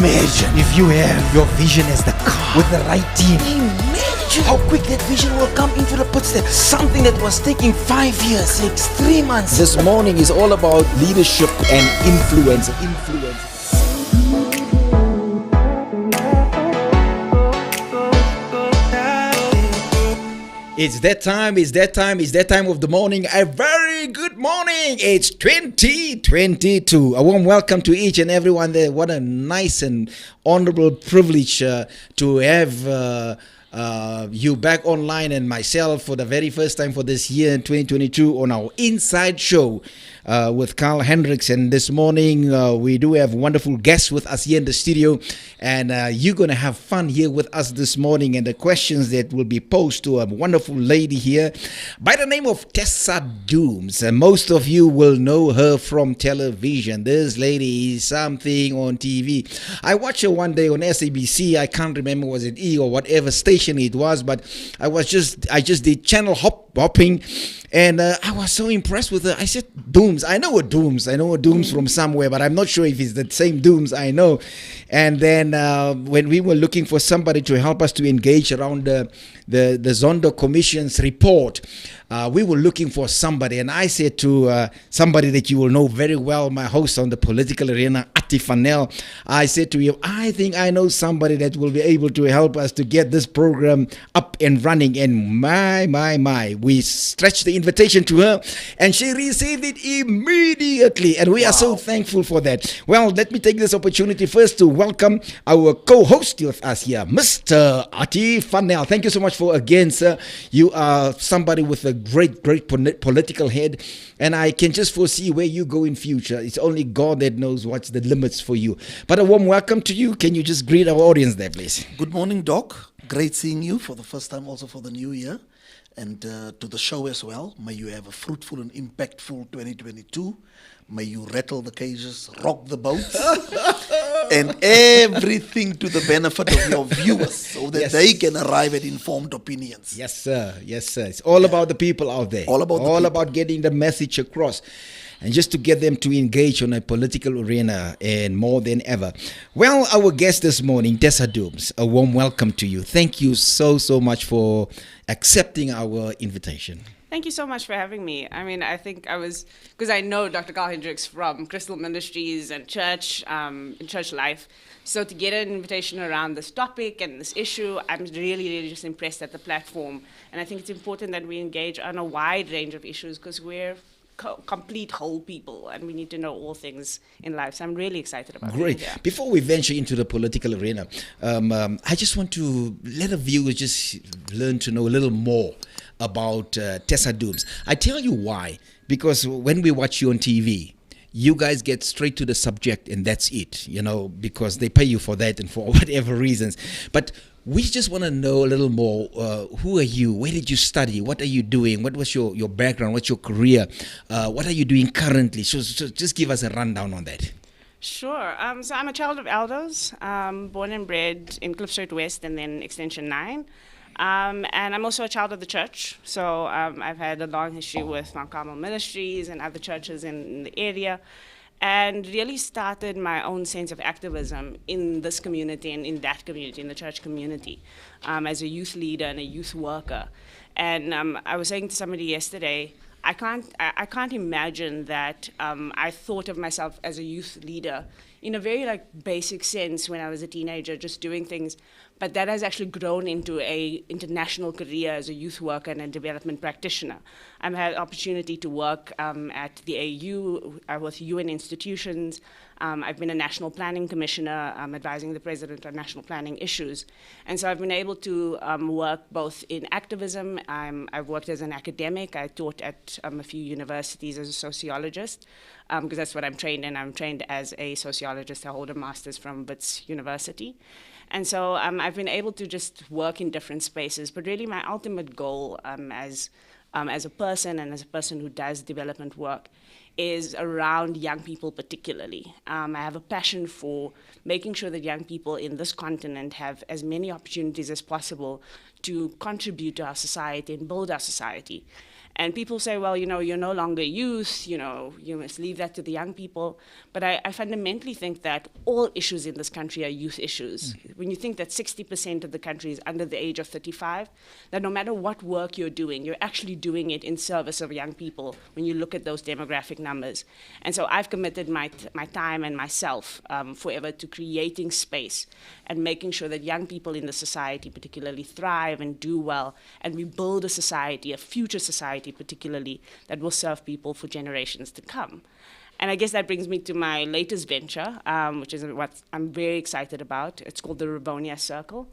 Imagine if you have your vision as the car with the right team. Imagine how quick that vision will come into the footsteps. Something that was taking 5 years takes 3 months. This morning is all about leadership and influence. It's that time of the morning. A very good morning. It's 2022. A warm welcome to each and everyone there. What a nice and honorable privilege to have you back online and myself for the very first time for this year in 2022 on our Inside Show with Carl Hendricks. And this morning we do have wonderful guests with us here in the studio, and you're going to have fun here with us this morning. And the questions that will be posed to a wonderful lady here by the name of Tessa Dooms. And most of you will know her from television. This lady is something on TV. I watched her one day on SABC. I can't remember, was it E or whatever station it was, but I just did channel hopping, and I was so impressed with her. I said, Dooms. I know a Dooms from somewhere, but I'm not sure if it's the same Dooms I know. And then when we were looking for somebody to help us to engage around the Zondo Commission's report, we were looking for somebody, and I said to somebody that you will know very well, my host on the political arena, Attie van Nel, I said to him, I think I know somebody that will be able to help us to get this program up and running. And my, we stretched the invitation to her, and she received it immediately, and we are so thankful for that. Well, let me take this opportunity first to welcome our co-host with us here, Mr. Attie van Nel. Thank you so much for again, sir. You are somebody with a great political head, and I can just foresee where you go in future. It's only God that knows what's the limits for you. But a warm welcome to you. Can you just greet our audience there, please? Good morning, Doc. Great seeing you for the first time, also for the new year, and to the show as well. May you have a fruitful and impactful 2022. May you rattle the cages, rock the boats, and everything to the benefit of your viewers, so that they can arrive at informed opinions. Yes, sir. It's all about the people out there. All about getting the message across, and just to get them to engage on a political arena, and more than ever. Well, our guest this morning, Tessa Dooms, a warm welcome to you. Thank you so much for accepting our invitation. Thank you so much for having me. I mean, I think because I know Dr. Carl Hendricks from Crystal Ministries and church life. So to get an invitation around this topic and this issue, I'm really just impressed at the platform. And I think it's important that we engage on a wide range of issues, because we're complete whole people, and we need to know all things in life. So I'm really excited about it. Great. Before we venture into the political arena, I just want to let the viewers just learn to know a little more about Tessa Dooms. I tell you why. Because when we watch you on TV, you guys get straight to the subject, and that's it, because they pay you for that and for whatever reasons. But we just want to know a little more. Who are you? Where did you study? What are you doing? What was your background? What's your career? What are you doing currently? So just give us a rundown on that. Sure. So I'm a child of elders, born and bred in Clifford West and then Extension 9. And I'm also a child of the church. So I've had a long history with Mount Carmel Ministries and other churches in the area, and really started my own sense of activism in this community and in that community, in the church community, as a youth leader and a youth worker. And I was saying to somebody yesterday, I can't imagine that I thought of myself as a youth leader in a very basic sense when I was a teenager, just doing things. But that has actually grown into a international career as a youth worker and a development practitioner. I've had the opportunity to work at the AU with UN institutions. I've been a national planning commissioner, advising the president on national planning issues. And so I've been able to work both in activism. I've worked as an academic. I taught at a few universities as a sociologist, because that's what I'm trained in. I'm trained as a sociologist. I hold a master's from Wits University. And so I've been able to just work in different spaces, but really my ultimate goal as a person and as a person who does development work is around young people particularly. I have a passion for making sure that young people in this continent have as many opportunities as possible to contribute to our society and build our society. And people say, well, you're no longer youth, you must leave that to the young people. But I fundamentally think that all issues in this country are youth issues. When you think that 60% of the country is under the age of 35, that no matter what work you're doing, you're actually doing it in service of young people when you look at those demographic numbers. And so I've committed my time and myself forever to creating space and making sure that young people in the society particularly thrive and do well, and we build a society, a future society particularly, that will serve people for generations to come. And I guess that brings me to my latest venture, which is what I'm very excited about. It's called the Rivonia Circle.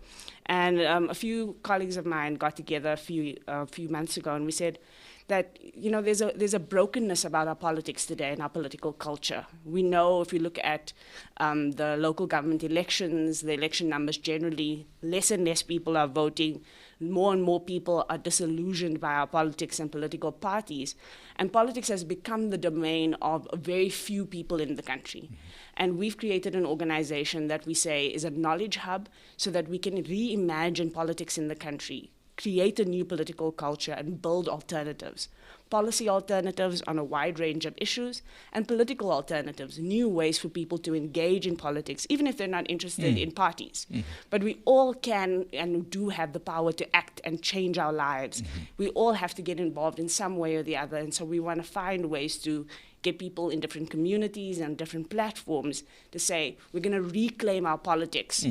And a few colleagues of mine got together a few months ago, and we said that there's a brokenness about our politics today and our political culture. We know if you look at the local government elections, the election numbers generally, less and less people are voting. More and more people are disillusioned by our politics and political parties. And politics has become the domain of a very few people in the country. And we've created an organization that we say is a knowledge hub so that we can reimagine politics in the country, create a new political culture, and build alternatives. Policy alternatives on a wide range of issues, and political alternatives, new ways for people to engage in politics, even if they're not interested in parties. But we all can and do have the power to act and change our lives. We all have to get involved in some way or the other, and so we want to find ways to get people in different communities and different platforms to say, we're going to reclaim our politics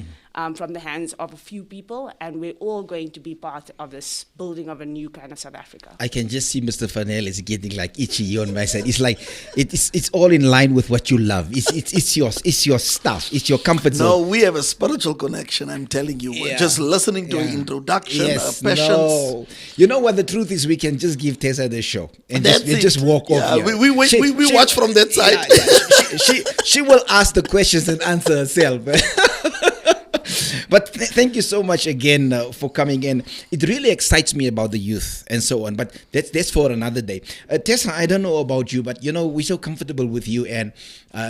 from the hands of a few people, and we're all going to be part of this building of a new kind of South Africa. I can just see Mr. Van Nel is getting like itchy on my side. It's like it's all in line with what you love. It's your stuff. It's your comfort zone. No, we have a spiritual connection. I'm telling you. Yeah. Just listening to an introduction, passions. No. You know what the truth is? We can just give Tessa the show and just walk off. Yeah, Here. we watch from that side. She will ask the questions and answer herself. But thank you so much again for coming in. It really excites me about the youth and so on. But that's for another day. Tessa, I don't know about you, but we're so comfortable with you, and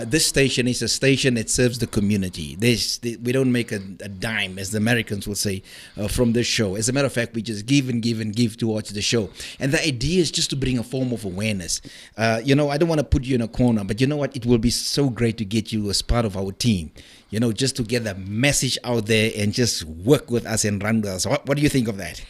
this station is a station that serves the community. We don't make a dime, as the Americans will say, from this show. As a matter of fact, we just give and give and give towards the show. And the idea is just to bring a form of awareness. I don't want to put you in a corner, but you know what? It will be so great to get you as part of our team. Just to get the message out there and just work with us and run with us. What do you think of that?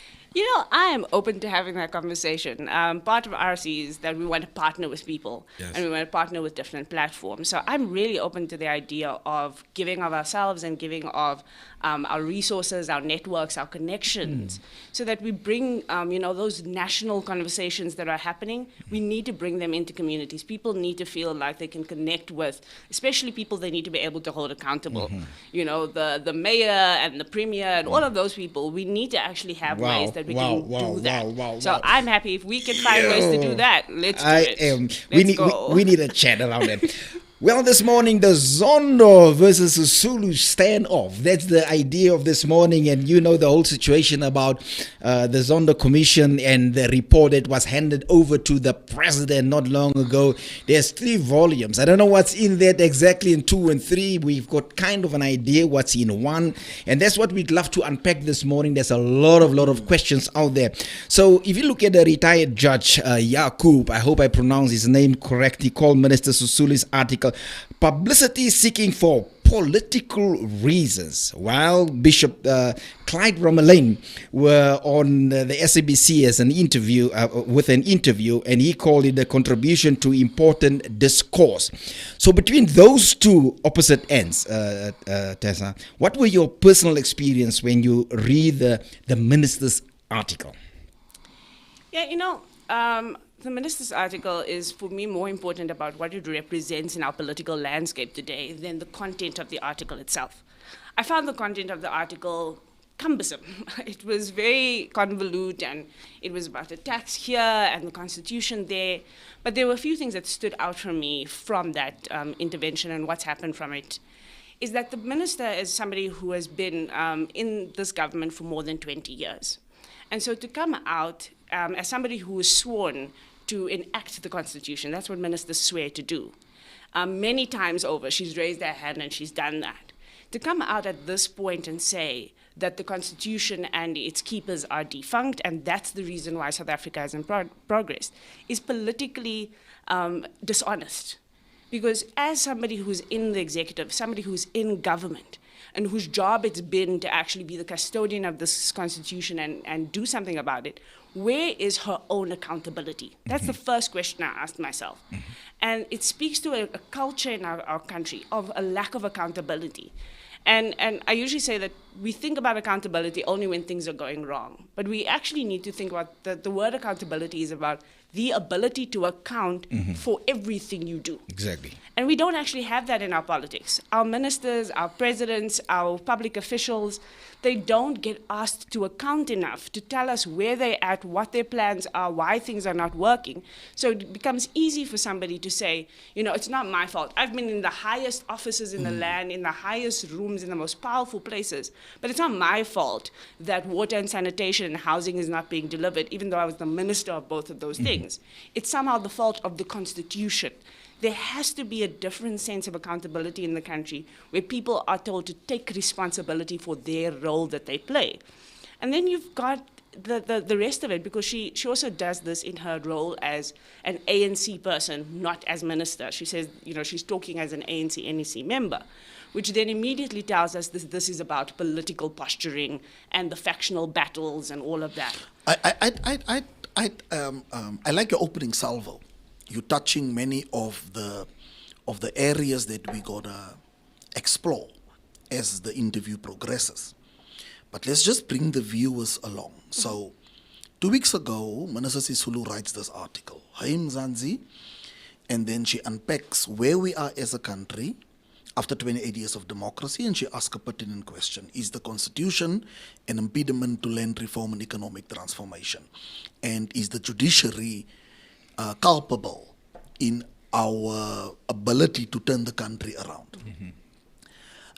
I am open to having that conversation. Part of RC is that we want to partner with people, and we want to partner with different platforms. So I'm really open to the idea of giving of ourselves and giving of our resources, our networks, our connections, so that we bring, those national conversations that are happening. We need to bring them into communities. People need to feel like they can connect with, especially people they need to be able to hold accountable. The mayor and the premier and all of those people, we need to actually have ways that we can do that. So I'm happy if we can find ways to do that. Let's do it. We need a chat around it. Well, this morning, the Zondo versus Sisulu standoff. That's the idea of this morning. And the whole situation about the Zondo Commission and the report that was handed over to the president not long ago. There's 3 volumes. I don't know what's in that exactly in 2 and 3. We've got kind of an idea what's in 1. And that's what we'd love to unpack this morning. There's a lot of questions out there. So if you look at the retired judge, Yakub, I hope I pronounce his name correctly, called Minister Sisulu's article, Publicity Seeking for Political Reasons. While Bishop Clyde Romelane were on the SABC as an interview, and he called it a contribution to important discourse. So between those two opposite ends, Tessa, what were your personal experience when you read the minister's article? The minister's article is, for me, more important about what it represents in our political landscape today than the content of the article itself. I found the content of the article cumbersome. It was very convoluted, and it was about a tax here and the constitution there. But there were a few things that stood out for me from that intervention and what's happened from it. Is that the minister is somebody who has been in this government for more than 20 years. And so to come out as somebody who was sworn to enact the Constitution, that's what ministers swear to do. Many times over, she's raised her hand and she's done that. To come out at this point and say that the Constitution and its keepers are defunct, and that's the reason why South Africa hasn't progressed, is politically dishonest. Because as somebody who's in the executive, somebody who's in government, and whose job it's been to actually be the custodian of this Constitution and do something about it, where is her own accountability? That's the first question I asked myself. And it speaks to a culture in our country of a lack of accountability. And I usually say that we think about accountability only when things are going wrong. But we actually need to think about the word accountability is about the ability to account for everything you do. Exactly. And we don't actually have that in our politics. Our ministers, our presidents, our public officials, they don't get asked to account enough to tell us where they're at, what their plans are, why things are not working. So it becomes easy for somebody to say, you know, it's not my fault. I've been in the highest offices in the land, in the highest rooms, in the most powerful places, but it's not my fault that water and sanitation and housing is not being delivered, even though I was the minister of both of those things. It's somehow the fault of the Constitution. There has to be a different sense of accountability in the country where people are told to take responsibility for their role that they play. And then you've got the rest of it, because she also does this in her role as an ANC person, not as minister. She says, you know, she's talking as an ANC NEC member, which then immediately tells us this is about political posturing and the factional battles and all of that. I like your opening salvo. You're touching many of the areas that we gotta explore as the interview progresses. But let's just bring the viewers along. So, 2 weeks ago, Minister Sisulu writes this article, Hey Mzansi, and then she unpacks where we are as a country after 28 years of democracy, and she asks a pertinent question. Is the Constitution an impediment to land reform and economic transformation? And is the judiciary culpable in our ability to turn the country around?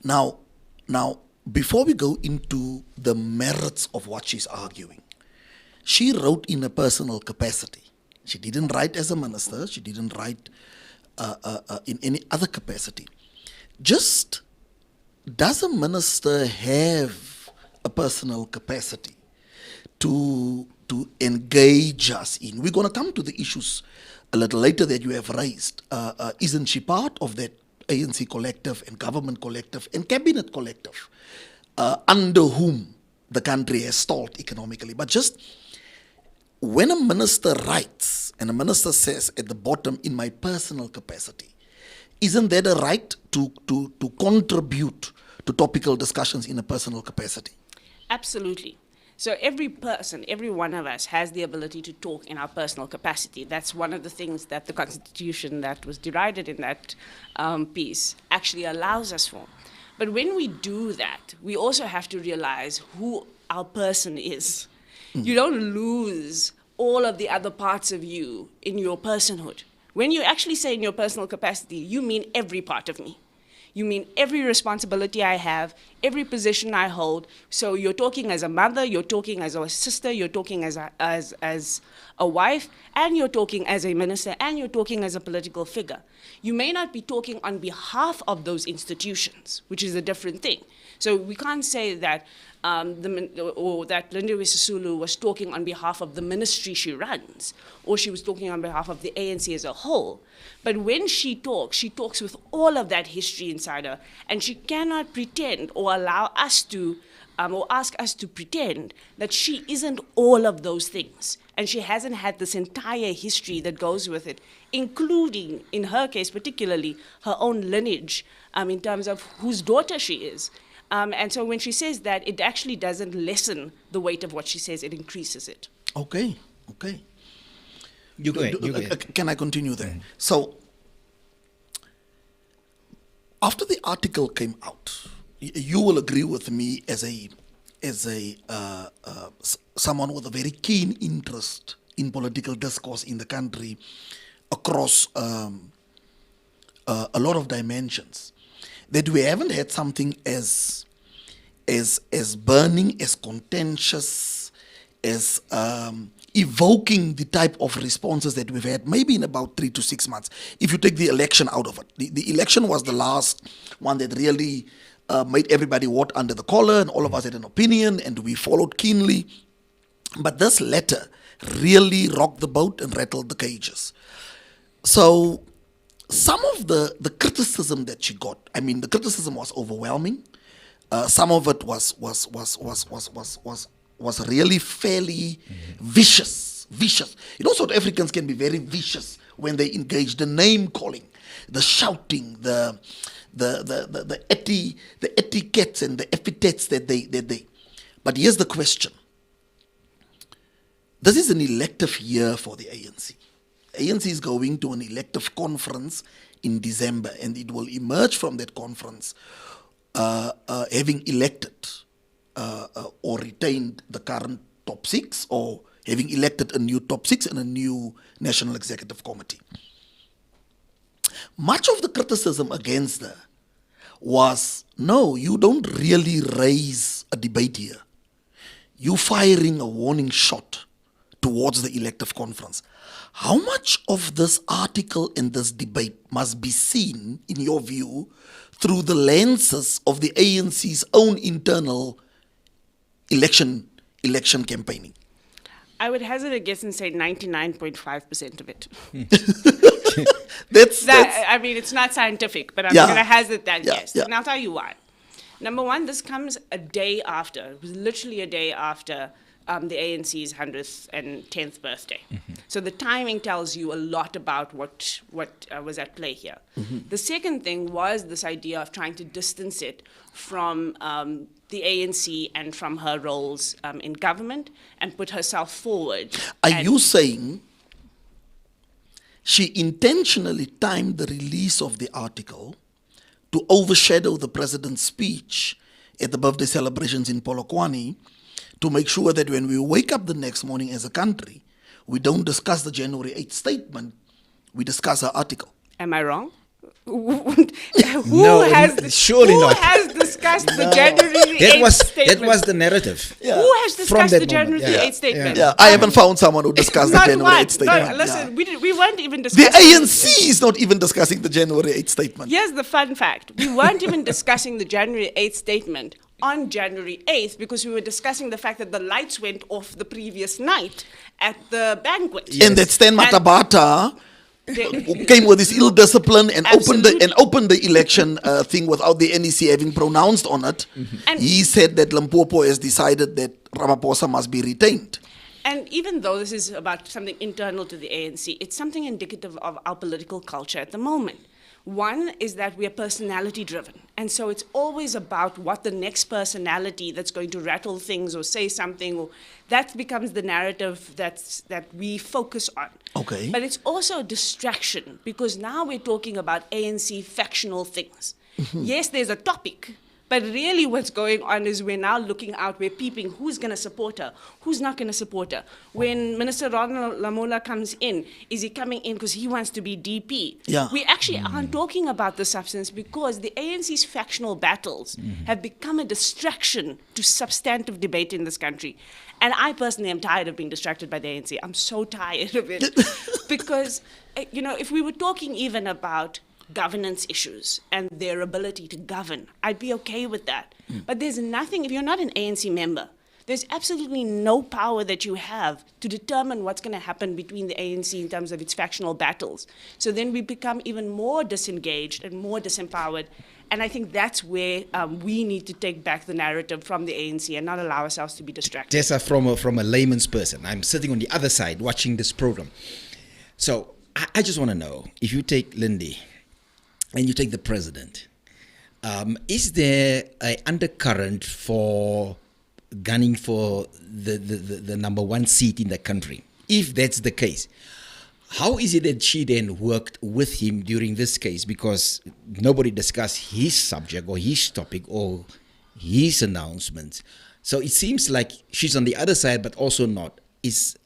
Now, before we go into the merits of what she's arguing, she wrote in a personal capacity. She didn't write as a minister. She didn't write in any other capacity. Just, does a minister have a personal capacity to engage us in? We're going to come to the issues a little later that you have raised. Isn't she part of that ANC collective and government collective and cabinet collective under whom the country has stalled economically? But just when a minister writes and a minister says at the bottom, in my personal capacity, isn't that a right to contribute to topical discussions in a personal capacity? Absolutely. So every person, every one of us has the ability to talk in our personal capacity. That's one of the things that the Constitution that was derided in that piece actually allows us for. But when we do that, we also have to realize who our person is. You don't lose all of the other parts of you in your personhood. When you actually say in your personal capacity, you mean every part of me. You mean every responsibility I have, every position I hold. So you're talking as a mother, you're talking as a sister, you're talking as a wife, and you're talking as a minister, and you're talking as a political figure. You may not be talking on behalf of those institutions, which is a different thing. So we can't say that that Lindiwe Sisulu was talking on behalf of the ministry she runs, or she was talking on behalf of the ANC as a whole. But when she talks with all of that history inside her, and she cannot pretend or allow us to, or ask us to pretend that she isn't all of those things. And she hasn't had this entire history that goes with it, including, in her case particularly, her own lineage, in terms of whose daughter she is. And so when she says that, it actually doesn't lessen the weight of what she says, it increases it. Okay. You go ahead. Can I continue there? So, after the article came out, you will agree with me as someone with a very keen interest in political discourse in the country across a lot of dimensions, that we haven't had something as burning, as contentious, as evoking the type of responses that we've had, maybe in about 3 to 6 months, if you take the election out of it. The election was the last one that really made everybody walk under the collar, and all of us had an opinion, and we followed keenly. But this letter really rocked the boat and rattled the cages. So some of the criticism that she got, I mean, the criticism was overwhelming. Some of it was really fairly vicious. You know, South Africans can be very vicious when they engage the name calling, the shouting, the etiquettes and the epithets that they. But here's the question. This is an elective year for the ANC. ANC is going to an elective conference in December, and it will emerge from that conference having elected or retained the current top six, or having elected a new top six and a new National Executive Committee. Much of the criticism against her was, no, you don't really raise a debate here. You firing a warning shot towards the elective conference. How much of this article and this debate must be seen, in your view, through the lenses of the ANC's own internal election campaigning? I would hazard a guess and say 99.5% of it. That's I mean, it's not scientific, but I'm Yeah. going to hazard that Yeah, guess. yeah. And I'll tell you why. Number one, this comes a day after, it was literally a day after the ANC's 100th and 10th birthday. So the timing tells you a lot about what was at play here. The second thing was this idea of trying to distance it from the ANC and from her roles in government and put herself forward. Are And- you saying she intentionally timed the release of the article to overshadow the president's speech at the birthday celebrations in Polokwane, to make sure that when we wake up the next morning as a country, we don't discuss the January 8th statement, we discuss her article? Am I wrong? No, surely who not. has discussed the January 8th statement? That was the narrative. Yeah. Who has From discussed that the January moment, yeah. 8th statement? Yeah, I haven't found someone who discussed the Not January one. 8th statement. No, listen, Yeah. we weren't even The discussing... ANC is not even discussing the January 8th statement. Here's the fun fact. We weren't even discussing the January 8th statement on January 8th because we were discussing the fact that the lights went off the previous night at the banquet. And that Stan Matabata who came with his ill discipline and opened the election thing without the NEC having pronounced on it. And- He said that Limpopo has decided that Ramaphosa must be retained. And even though this is about something internal to the ANC, it's something indicative of our political culture at the moment. One is that we are personality driven. And so it's always about what the next personality that's going to rattle things or say something, or that becomes the narrative that we focus on. Okay. But it's also a distraction because now we're talking about ANC factional things. Yes, there's a topic, but really what's going on is we're now looking out, we're peeping who's going to support her, who's not going to support her. When Minister Lamola comes in, is he coming in because he wants to be DP? Yeah. We actually aren't talking about the substance because the ANC's factional battles have become a distraction to substantive debate in this country. And I personally am tired of being distracted by the ANC. I'm so tired of it. Because, if we were talking even about governance issues and their ability to govern, I'd be okay with that. But there's nothing, if you're not an ANC member, there's absolutely no power that you have to determine what's going to happen between the ANC in terms of its factional battles. So then we become even more disengaged and more disempowered. And I think that's where we need to take back the narrative from the ANC and not allow ourselves to be distracted. Tessa, from a layman's person, I'm sitting on the other side watching this program. So I just want to know, if you take Lindy and you take the president, is there an undercurrent for gunning for the number one seat in the country? If that's the case, how is it that she then worked with him during this case? Because nobody discussed his subject or his topic or his announcements. So it seems like she's on the other side, but also not.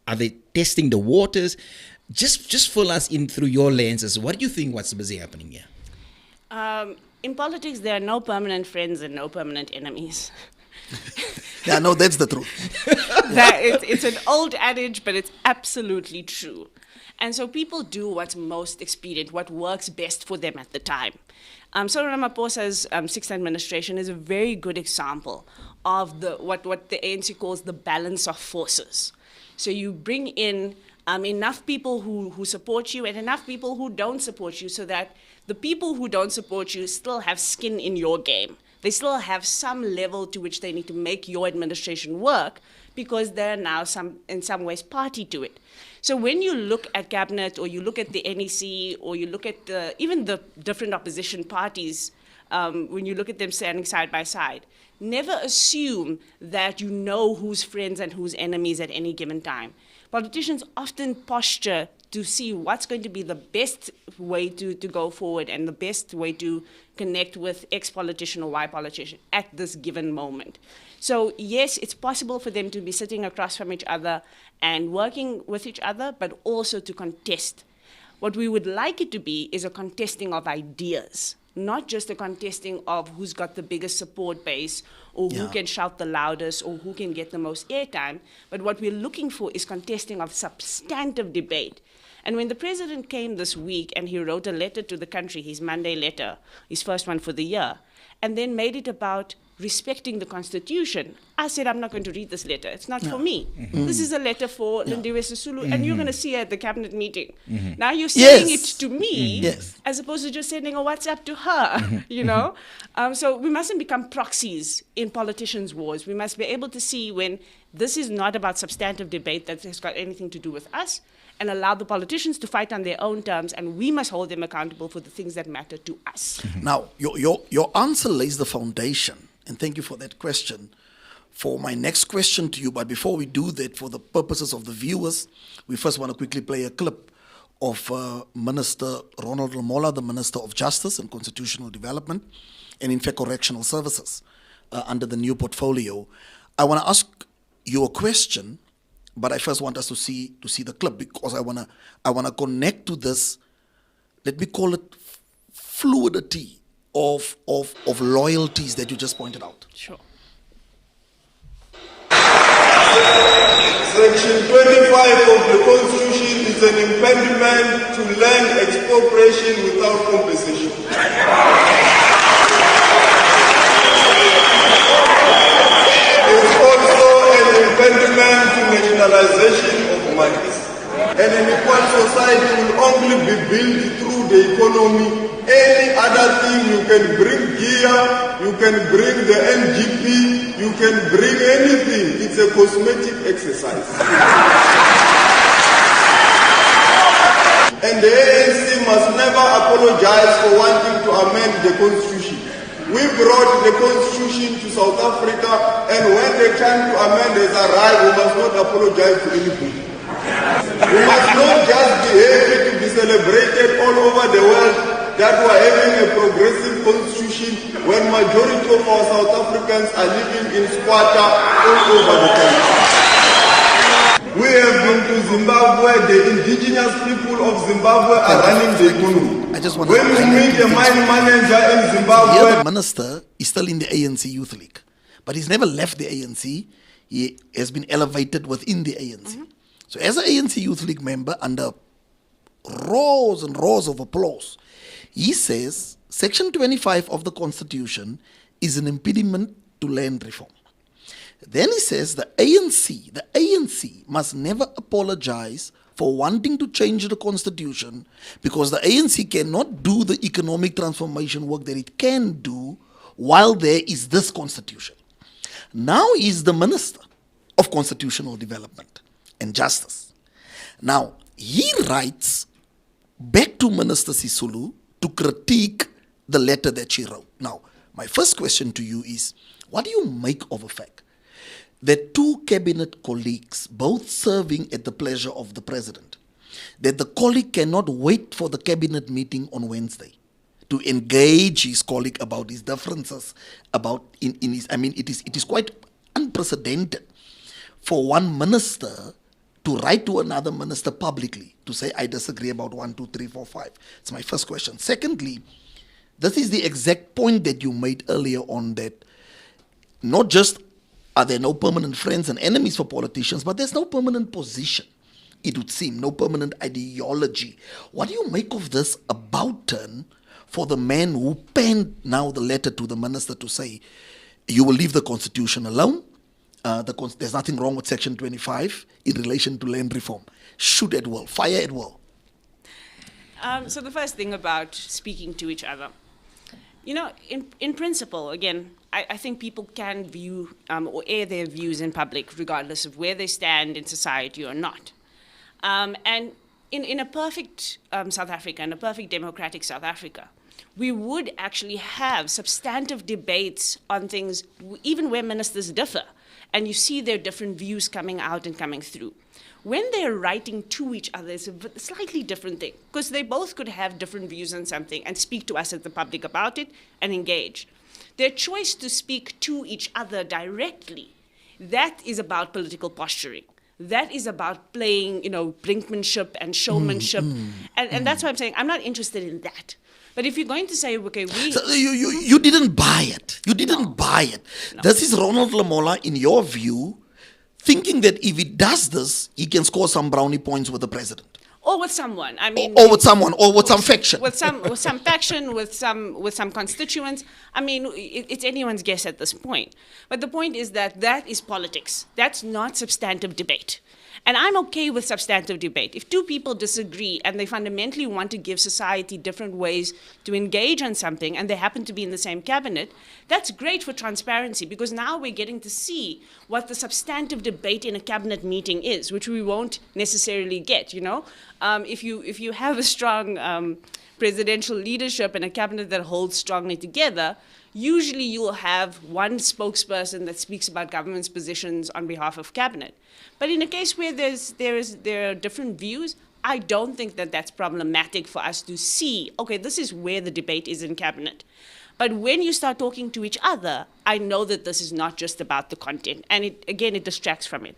Are they testing the waters? Just fill us in through your lenses. What do you think what's busy happening here? In politics, there are no permanent friends and no permanent enemies. Yeah, no, that's the truth. It's an old adage, but it's absolutely true. And so people do what's most expedient, what works best for them at the time. So Ramaphosa's sixth administration is a very good example of what the ANC calls the balance of forces. So you bring in enough people who support you and enough people who don't support you, so that the people who don't support you still have skin in your game. They still have some level to which they need to make your administration work, because they're now in some ways party to it. So when you look at cabinet, or you look at the NEC, or you look at even the different opposition parties, when you look at them standing side by side, never assume that you know who's friends and who's enemies at any given time. Politicians often posture to see what's going to be the best way to go forward and the best way to connect with X politician or Y politician at this given moment. So yes, it's possible for them to be sitting across from each other and working with each other, but also to contest. What we would like it to be is a contesting of ideas, not just a contesting of who's got the biggest support base, or who can shout the loudest, or who can get the most airtime. But what we're looking for is contesting of substantive debate. And when the president came this week and he wrote a letter to the country, his Monday letter, his first one for the year, and then made it about respecting the Constitution, I said, I'm not going to read this letter. It's not for me. This is a letter for Lindiwe Sisulu, and you're going to see her at the cabinet meeting. Now you're saying it to me, as opposed to just sending a WhatsApp to her, you know? So we mustn't become proxies in politicians' wars. We must be able to see when this is not about substantive debate that has got anything to do with us, and allow the politicians to fight on their own terms, and we must hold them accountable for the things that matter to us. Now, your answer lays the foundation, and thank you for that question, for my next question to you. But before we do that, for the purposes of the viewers, we first want to quickly play a clip of Minister Ronald Lamola, the Minister of Justice and Constitutional Development, and in fact Correctional Services, under the new portfolio. I want to ask you a question, but I first want us to see the clip, because I wanna connect to this. Let me call it fluidity of loyalties that you just pointed out. Sure. Section 25 of the Constitution is an impediment to land expropriation without compensation. It's also an impediment to nationalization of monies. And an equal society will only be built through the economy. Any other thing, you can bring gear, you can bring the NGP, you can bring anything. It's a cosmetic exercise. And the ANC must never apologize for wanting to amend the Constitution. We brought the Constitution to South Africa, and when the time to amend has arrived, we must not apologize to anybody. We must not just be happy to be celebrated all over the world that we are having a progressive constitution when majority of our South Africans are living in squatter all over the country. We have been to Zimbabwe. The indigenous people of Zimbabwe are running the economy. When we meet a mine manager in Zimbabwe... Here the minister is still in the ANC Youth League, but he's never left the ANC. He has been elevated within the ANC. So as an ANC Youth League member, under rows and rows of applause, he says Section 25 of the Constitution is an impediment to land reform. Then he says the ANC must never apologize for wanting to change the Constitution, because the ANC cannot do the economic transformation work that it can do while there is this Constitution. Now he is the Minister of Constitutional Development and Justice. Now, he writes back to Minister Sisulu to critique the letter that she wrote. Now, my first question to you is, what do you make of the fact that two cabinet colleagues, both serving at the pleasure of the president, that the colleague cannot wait for the cabinet meeting on Wednesday to engage his colleague about his differences, about in his, I mean, it is quite unprecedented for one minister to write to another minister publicly to say, I disagree about 1, 2, 3, 4, 5. It's my first question. Secondly, this is the exact point that you made earlier on, that not just Are there no permanent friends and enemies for politicians? But there's no permanent position, it would seem, no permanent ideology. What do you make of this about turn for the man who penned now the letter to the minister to say, you will leave the constitution alone? There's nothing wrong with Section 25 in relation to land reform. Shoot at will, fire at will. So the first thing about speaking to each other, in principle, again, I think people can view or air their views in public regardless of where they stand in society or not. And in a perfect South Africa, in a perfect democratic South Africa, we would actually have substantive debates on things, even where ministers differ, and you see their different views coming out and coming through. When they're writing to each other, it's a slightly different thing, because they both could have different views on something and speak to us as the public about it and engage. Their choice to speak to each other directly, that is about political posturing. That is about playing, brinkmanship and showmanship. And that's why I'm saying I'm not interested in that. But if you're going to say, okay, So you didn't buy it. You didn't buy it. No. This is Ronald Lamola, in your view, thinking that if he does this, he can score some brownie points with the president. Or with someone. I mean, Or with someone, or with some faction. with some faction, with some constituents. I mean, it's anyone's guess at this point. But the point is that is politics. That's not substantive debate. And I'm okay with substantive debate. If two people disagree and they fundamentally want to give society different ways to engage on something, and they happen to be in the same cabinet, that's great for transparency, because now we're getting to see what the substantive debate in a cabinet meeting is, which we won't necessarily get, If you have a strong presidential leadership and a cabinet that holds strongly together, usually you'll have one spokesperson that speaks about government's positions on behalf of cabinet. But in a case where there are different views, I don't think that that's problematic for us to see, okay, this is where the debate is in cabinet. But when you start talking to each other, I know that this is not just about the content. And it distracts from it.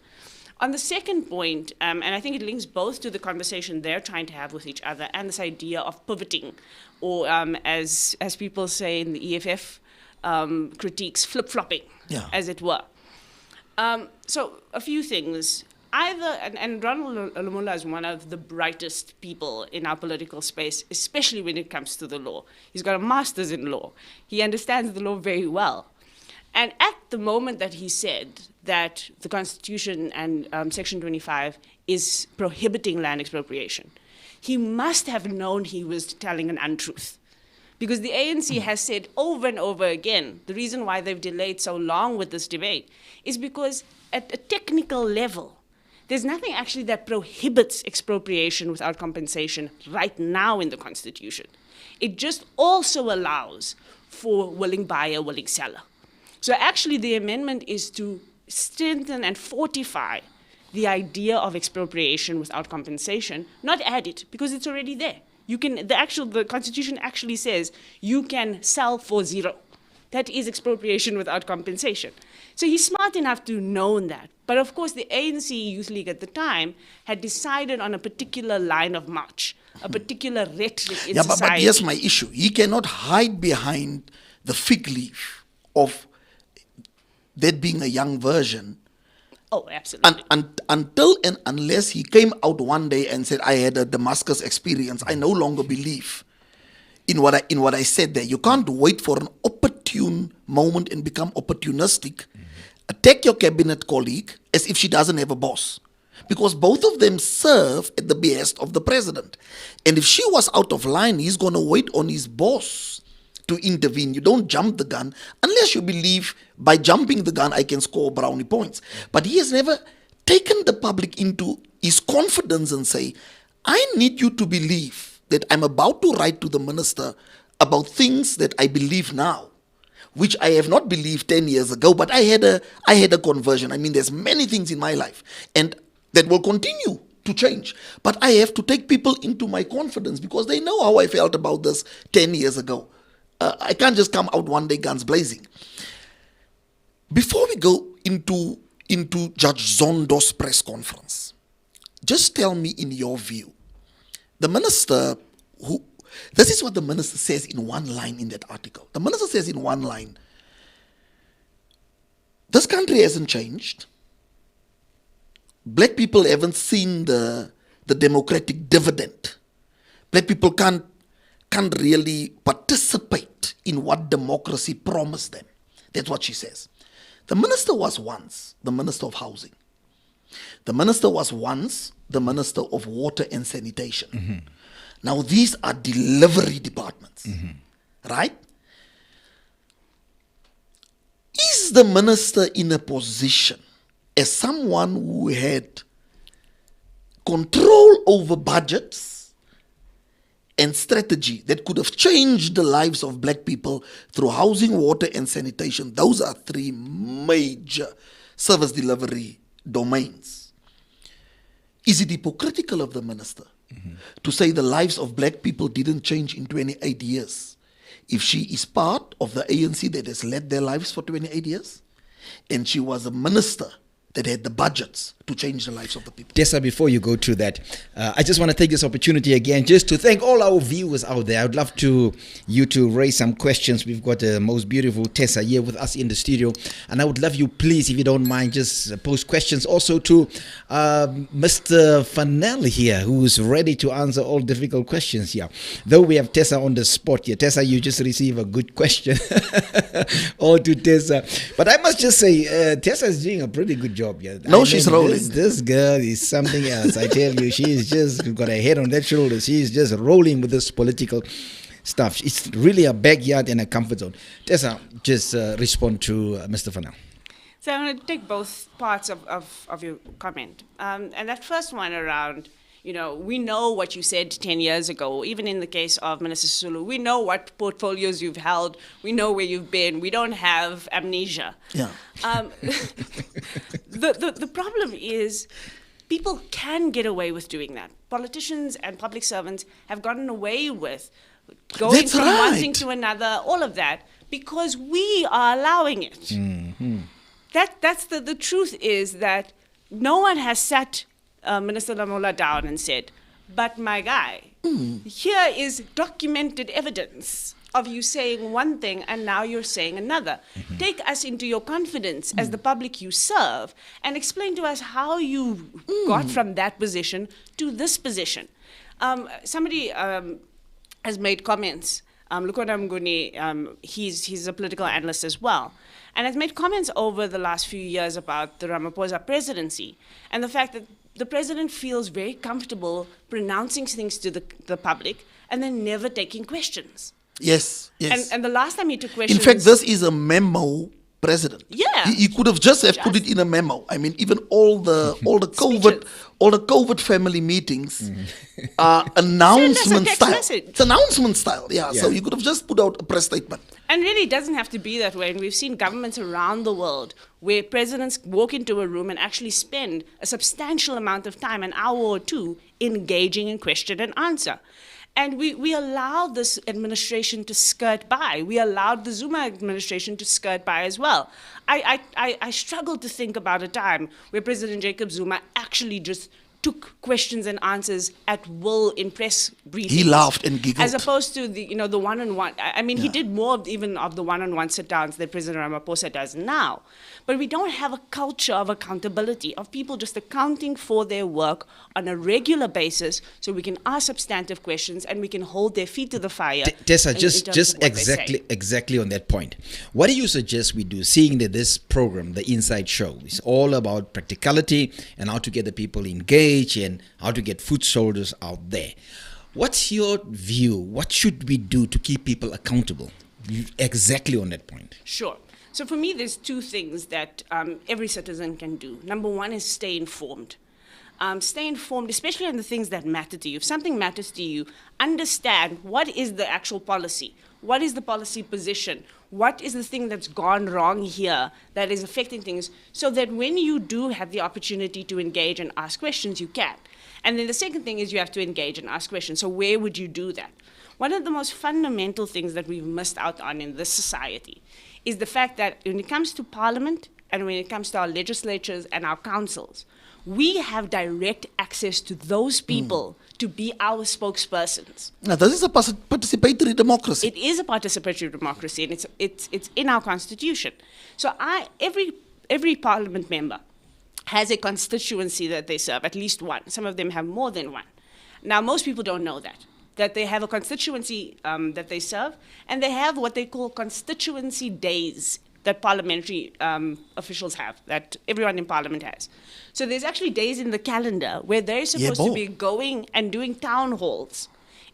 On the second point, and I think it links both to the conversation they're trying to have with each other and this idea of pivoting, or as people say in the EFF critiques, flip-flopping, as it were. So a few things. And Ronald Lamola is one of the brightest people in our political space, especially when it comes to the law. He's got a master's in law. He understands the law very well. And at the moment that he said that the Constitution and Section 25 is prohibiting land expropriation, he must have known he was telling an untruth. Because the ANC has said over and over again, the reason why they've delayed so long with this debate is because at a technical level, there's nothing actually that prohibits expropriation without compensation right now in the Constitution. It just also allows for willing buyer, willing seller. So actually the amendment is to strengthen and fortify the idea of expropriation without compensation, not add it, because it's already there. The Constitution actually says you can sell for zero. That is expropriation without compensation. So he's smart enough to know that. But of course, the ANC Youth League at the time had decided on a particular line of march, a particular rhetoric in society. But here's my issue. He cannot hide behind the fig leaf of that being a young version. Oh, absolutely. Until and unless he came out one day and said, I had a Damascus experience, I no longer believe in what I said there. You can't wait for an opportune moment and become opportunistic. Attack your cabinet colleague as if she doesn't have a boss. Because both of them serve at the behest of the president. And if she was out of line, he's going to wait on his boss to intervene. You don't jump the gun unless you believe by jumping the gun I can score brownie points. But he has never taken the public into his confidence and say, I need you to believe that I'm about to write to the minister about things that I believe now, which I have not believed 10 years ago, but I had a conversion. I mean, there's many things in my life and that will continue to change. But I have to take people into my confidence because they know how I felt about this 10 years ago. I can't just come out one day guns blazing. Before we go into Judge Zondo's press conference, just tell me in your view, the minister this is what the minister says in one line in that article. The minister says in one line, This country hasn't changed. Black people haven't seen the democratic dividend. Black people can't really participate in what democracy promised them. That's what she says. The minister was once the Minister of Housing. The minister was once the Minister of Water and Sanitation. Now these are delivery departments, right? Is the minister in a position as someone who had control over budgets and strategy that could have changed the lives of black people through housing, water, and sanitation? Those are three major service delivery domains. Is it hypocritical of the minister to say the lives of black people didn't change in 28 years if she is part of the ANC that has led their lives for 28 years and she was a minister that had the budgets to change the lives of the people? Tessa, before you go to that, I just want to take this opportunity again just to thank all our viewers out there. I would love you to raise some questions. We've got the most beautiful Tessa here with us in the studio, and I would love you, please, if you don't mind, just post questions also to Mr. Van Nel here, who's ready to answer all difficult questions here. Though we have Tessa on the spot here. Tessa, you just receive a good question. All to Tessa. But I must just say, Tessa is doing a pretty good job here. No, she's rolling. This girl is something else. I tell you, she's just got her head on that shoulder. She's just rolling with this political stuff. It's really a backyard and a comfort zone. Tessa, just respond to Mr. Van Nel. So I'm going to take both parts of your comment. And that first one around, we know what you said 10 years ago, even in the case of Minister Sisulu. We know what portfolios you've held. We know where you've been. We don't have amnesia. Yeah. The problem is people can get away with doing that. Politicians and public servants have gotten away with going That's from one right. thing to another, all of that, because we are allowing it. Mm-hmm. That's the truth is that no one has sat Minister Lamola down and said, but my guy, here is documented evidence of you saying one thing and now you're saying another. Take us into your confidence as the public you serve and explain to us how you got from that position to this position. Somebody has made comments. Lukhona Mnguni, he's a political analyst as well, and has made comments over the last few years about the Ramaphosa presidency and the fact that the president feels very comfortable pronouncing things to the public and then never taking questions. Yes, yes. And the last time he took questions... In fact, this is a memo president. Yeah. He could have just put it in a memo. I mean, even all the COVID family meetings are announcement style. It's announcement style, yeah. So you could have just put out a press statement. And really, it doesn't have to be that way. And we've seen governments around the world where presidents walk into a room and actually spend a substantial amount of time, an hour or two, engaging in question and answer. And we allowed this administration to skirt by. We allowed the Zuma administration to skirt by as well. I struggle to think about a time where President Jacob Zuma actually just took questions and answers at will in press briefings. He laughed and giggled. As opposed to the one-on-one. I mean, he did more of the one-on-one sit-downs that President Ramaphosa does now. But we don't have a culture of accountability, of people just accounting for their work on a regular basis so we can ask substantive questions and we can hold their feet to the fire. Tessa, just exactly on that point. What do you suggest we do, seeing that this program, the Inside Show, is all about practicality and how to get the people engaged and how to get foot soldiers out there? What's your view? What should we do to keep people accountable? Exactly on that point. Sure. So for me, there's two things that every citizen can do. Number one is stay informed. Stay informed, especially on the things that matter to you. If something matters to you, understand what is the actual policy. What is the policy position? What is the thing that's gone wrong here that is affecting things, so that when you do have the opportunity to engage and ask questions, you can. And then the second thing is you have to engage and ask questions. So where would you do that? One of the most fundamental things that we've missed out on in this society is the fact that when it comes to Parliament and when it comes to our legislatures and our councils, we have direct access to those people to be our spokespersons. Now, this is a participatory democracy. It is a participatory democracy, and it's in our constitution. So every every parliament member has a constituency that they serve, at least one. Some of them have more than one. Now, most people don't know that they have a constituency that they serve, and they have what they call constituency days that parliamentary officials have, that everyone in parliament has. So there's actually days in the calendar where they're supposed to be going and doing town halls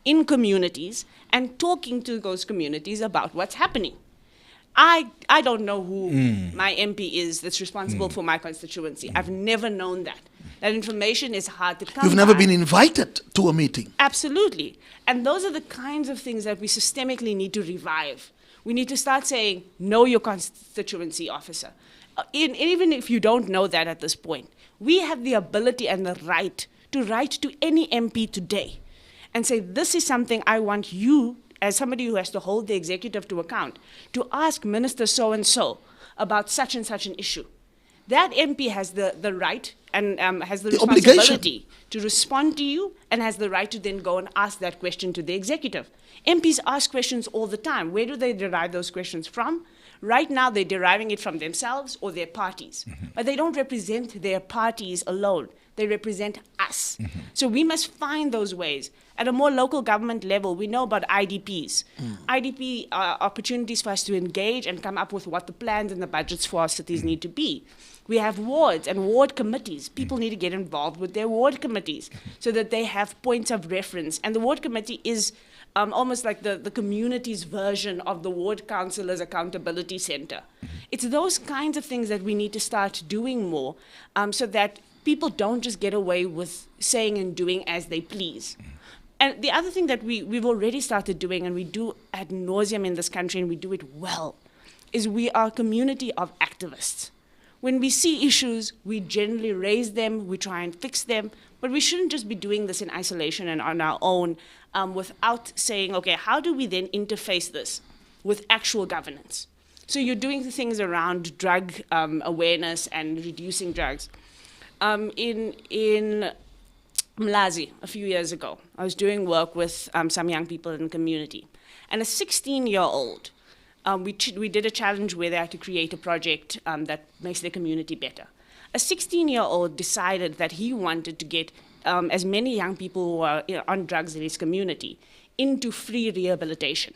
in communities and talking to those communities about what's happening. I don't know who my MP is that's responsible for my constituency. I've never known that. That information is hard to come You've never by. been invited to a meeting. Absolutely. And those are the kinds of things that we systemically need to revive. We need to start saying, know your constituency officer. Even if you don't know that at this point, we have the ability and the right to write to any MP today and say, this is something I want you, as somebody who has to hold the executive to account, to ask Minister so-and-so about such and such an issue. That MP has the right and has the responsibility to respond to you, and has the right to then go and ask that question to the executive. MPs ask questions all the time. Where do they derive those questions from? Right now, they're deriving it from themselves or their parties. But they don't represent their parties alone. They represent us. So we must find those ways. At a more local government level, we know about IDPs. IDP are opportunities for us to engage and come up with what the plans and the budgets for our cities need to be. We have wards and ward committees. People need to get involved with their ward committees so that they have points of reference. And the ward committee is almost like the community's version of the ward councillor's accountability center. It's those kinds of things that we need to start doing more so that people don't just get away with saying and doing as they please. And the other thing that we've already started doing, and we do ad nauseum in this country, and we do it well, is we are a community of activists. When we see issues, we generally raise them, we try and fix them, but we shouldn't just be doing this in isolation and on our own without saying, okay, how do we then interface this with actual governance? So you're doing the things around drug awareness and reducing drugs. In Mlazi, a few years ago, I was doing work with some young people in the community. And a 16-year-old, we did a challenge where they had to create a project that makes their community better. A 16-year-old decided that he wanted to get as many young people who are on drugs in his community into free rehabilitation.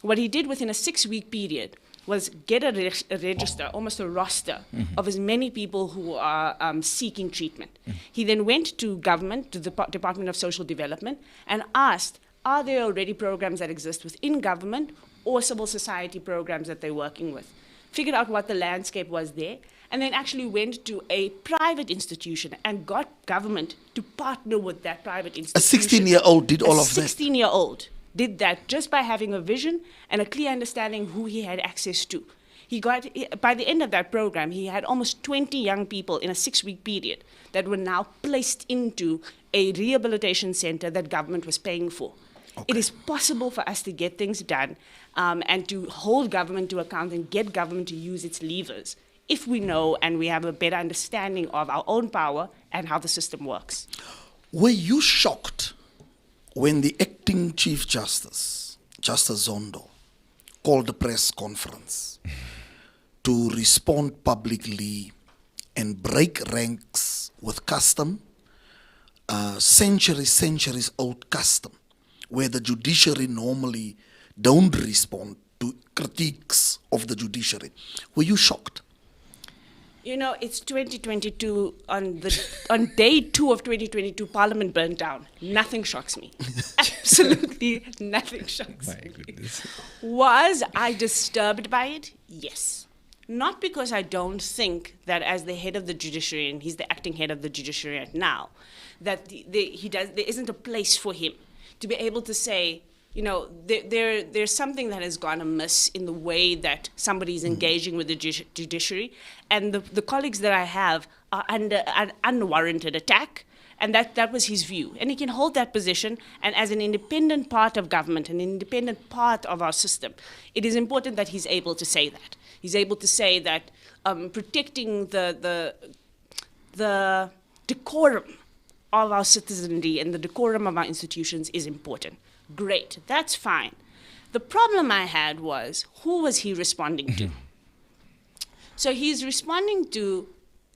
What he did within a 6-week period was get a register, almost a roster, of as many people who are seeking treatment. He then went to government, to the Department of Social Development, and asked, are there already programs that exist within government or civil society programs that they're working with? Figured out what the landscape was there, and then actually went to a private institution and got government to partner with that private institution. A 16-year-old did all of that? A 16-year-old did that just by having a vision and a clear understanding who he had access to. By the end of that program, he had almost 20 young people in a 6-week period that were now placed into a rehabilitation center that government was paying for. Okay. It is possible for us to get things done and to hold government to account and get government to use its levers if we know and we have a better understanding of our own power and how the system works. Were you shocked when the acting Chief Justice, Justice Zondo, called a press conference to respond publicly and break ranks with custom, centuries old custom, where the judiciary normally don't respond to critiques of the judiciary? Were you shocked? You know, it's 2022. On day 2 of 2022, Parliament burnt down. Nothing shocks me. Absolutely nothing shocks me. Goodness. Was I disturbed by it? Yes. Not because I don't think that as the head of the judiciary, and he's the acting head of the judiciary right now, that there isn't a place for him to be able to say, you know, there's something that has gone amiss in the way that somebody's engaging with the judiciary, and the colleagues that I have are under an unwarranted attack, and that was his view. And he can hold that position, and as an independent part of government, an independent part of our system, it is important that he's able to say that. He's able to say that protecting the decorum of our citizenry and the decorum of our institutions is important. Great, that's fine. The problem I had was, who was he responding to? So he's responding to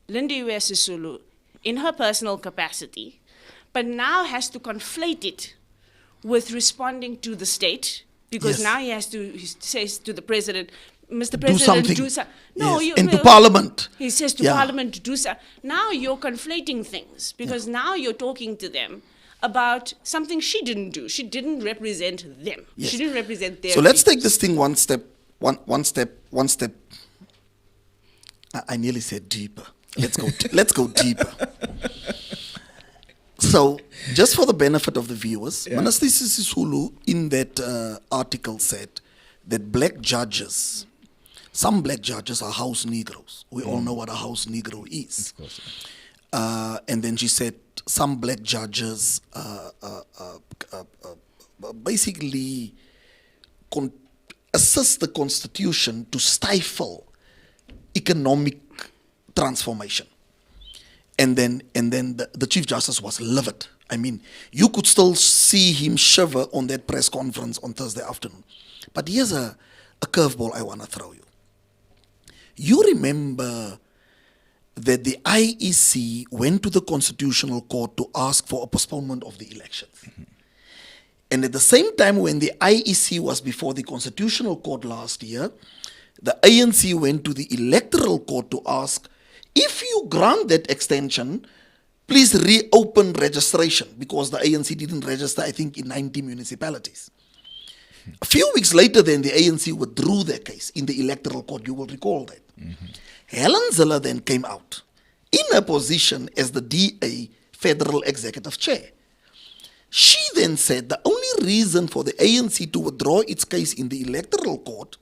Lindiwe Sisulu in her personal capacity, but now has to conflate it with responding to the state, because Yes. now he says to the president, Mr. Do President, something. do something. No, Yes. And to Parliament. He says to Yeah. Parliament to do something. Now you're conflating things, because now you're talking to them about something she didn't do. She didn't represent them. Yes. She didn't represent their So let's people. take this thing one step. I nearly said deeper. Let's go deeper. So, just for the benefit of the viewers, Minister Sisulu in that article said that some black judges are house Negroes. We all know what a house Negro is. Of course. And then she said some black judges basically assist the constitution to stifle economic transformation. And then the Chief Justice was livid. I mean, you could still see him shiver on that press conference on Thursday afternoon. But here's a curveball I want to throw you. You remember that the IEC went to the Constitutional Court to ask for a postponement of the elections. Mm-hmm. And at the same time, when the IEC was before the Constitutional Court last year, the ANC went to the Electoral Court to ask, if you grant that extension, please reopen registration, because the ANC didn't register, I think, in 90 municipalities. A few weeks later, then, the ANC withdrew their case in the Electoral Court. You will recall that. Mm-hmm. Helen Zille then came out in her position as the DA Federal Executive Chair. She then said the only reason for the ANC to withdraw its case in the Electoral Court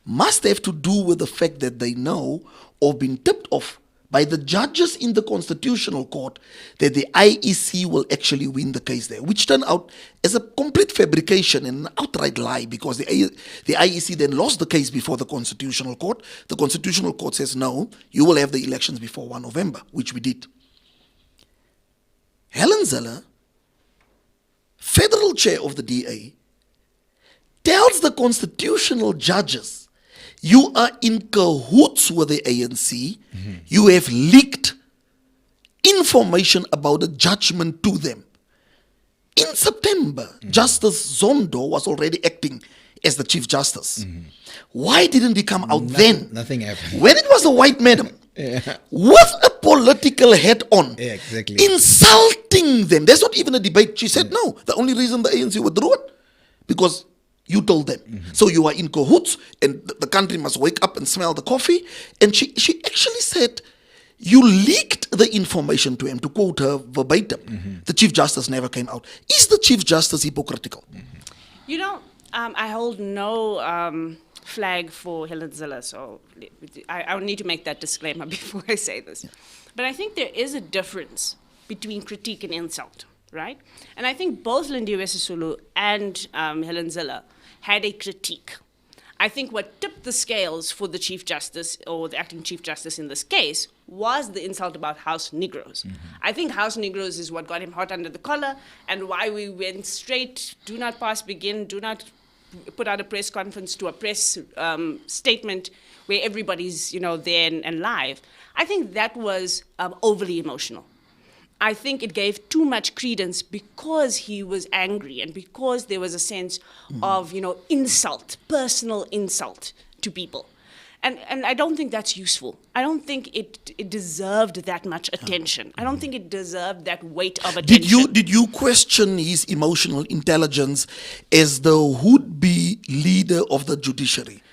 must have to do with the fact that they know or been tipped off by the judges in the Constitutional Court that the IEC will actually win the case there, which turned out as a complete fabrication and an outright lie, because the IEC then lost the case before the Constitutional Court. The Constitutional Court says, no, you will have the elections before 1 November, which we did. Helen Zille, federal chair of the DA, tells the constitutional judges, you are in cahoots with the ANC. Mm-hmm. You have leaked information about the judgment to them. In September, Justice Zondo was already acting as the Chief Justice. Mm-hmm. Why didn't he come out then? Nothing happened. When it was a white madam, with a political hat on, exactly, insulting them. There's not even a debate. She said, no, the only reason the ANC withdrew it, because you told them. Mm-hmm. So you are in cahoots, and the country must wake up and smell the coffee. And she actually said, you leaked the information to him, to quote her verbatim. Mm-hmm. The Chief Justice never came out. Is the Chief Justice hypocritical? Mm-hmm. You know, I hold no flag for Helen Zille, so I need to make that disclaimer before I say this. Yeah. But I think there is a difference between critique and insult, right? And I think both Lindiwe Sisulu and Helen Zille had a critique. I think what tipped the scales for the Chief Justice, or the acting Chief Justice in this case, was the insult about House Negroes. Mm-hmm. I think House Negroes is what got him hot under the collar, and why we went straight, do not pass, begin, do not put out a press conference, to a press statement where everybody's, there and live. I think that was overly emotional. I think it gave too much credence because he was angry and because there was a sense of, insult, personal insult to people. And I don't think that's useful. I don't think it deserved that much attention. I don't think it deserved that weight of attention. Did you question his emotional intelligence as the would-be leader of the judiciary?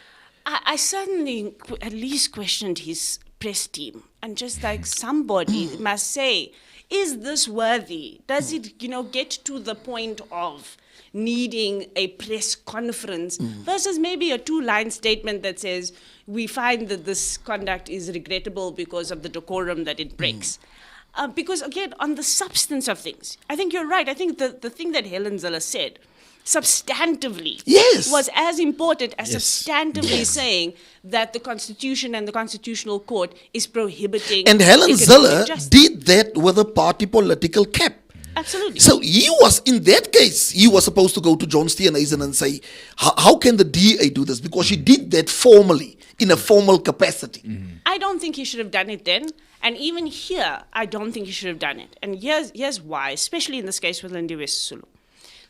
I certainly at least questioned his press team. And just like somebody must say, is this worthy? Does it, get to the point of needing a press conference versus maybe a 2-line statement that says, we find that this conduct is regrettable because of the decorum that it breaks. Because again, on the substance of things, I think you're right. I think the thing that Helen Zille said substantively was as important as substantively saying that the Constitution and the Constitutional Court is prohibiting. And Helen Zille did that with a party political cap. Absolutely. So he was, in that case, he was supposed to go to John Steenhuisen and say, how can the DA do this? Because she did that formally in a formal capacity. I don't think he should have done it then. And even here, I don't think he should have done it. And here's why, especially in this case with Lindiwe Sisulu.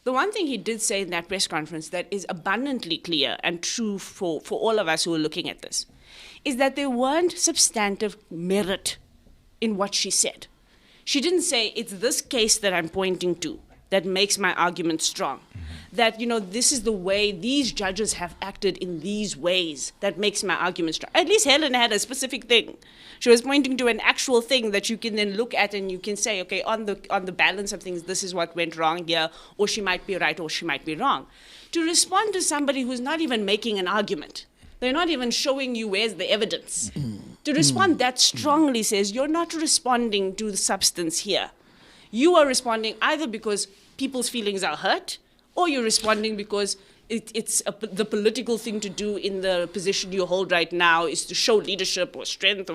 The one thing he did say in that press conference that is abundantly clear and true for all of us who are looking at this is that there weren't substantive merit in what she said. She didn't say, it's this case that I'm pointing to that makes my argument strong. That, this is the way these judges have acted in these ways that makes my argument strong. At least Helen had a specific thing. She was pointing to an actual thing that you can then look at and you can say, okay, on the balance of things, this is what went wrong here, or she might be right, or she might be wrong. To respond to somebody who's not even making an argument, they're not even showing you where's the evidence. To respond that strongly says you're not responding to the substance here. You are responding either because people's feelings are hurt, or you're responding because the political thing to do in the position you hold right now is to show leadership or strength.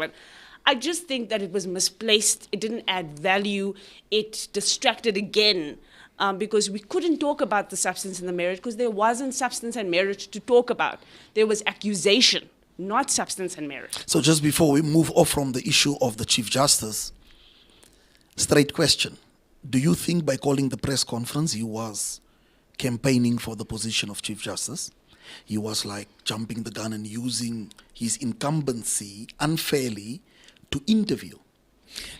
I just think that it was misplaced. It didn't add value. It distracted again because we couldn't talk about the substance and the merit because there wasn't substance and merit to talk about. There was accusation, not substance and merit. So just before we move off from the issue of the Chief Justice, straight question. Do you think by calling the press conference he was campaigning for the position of Chief Justice? He was like jumping the gun and using his incumbency unfairly to interview.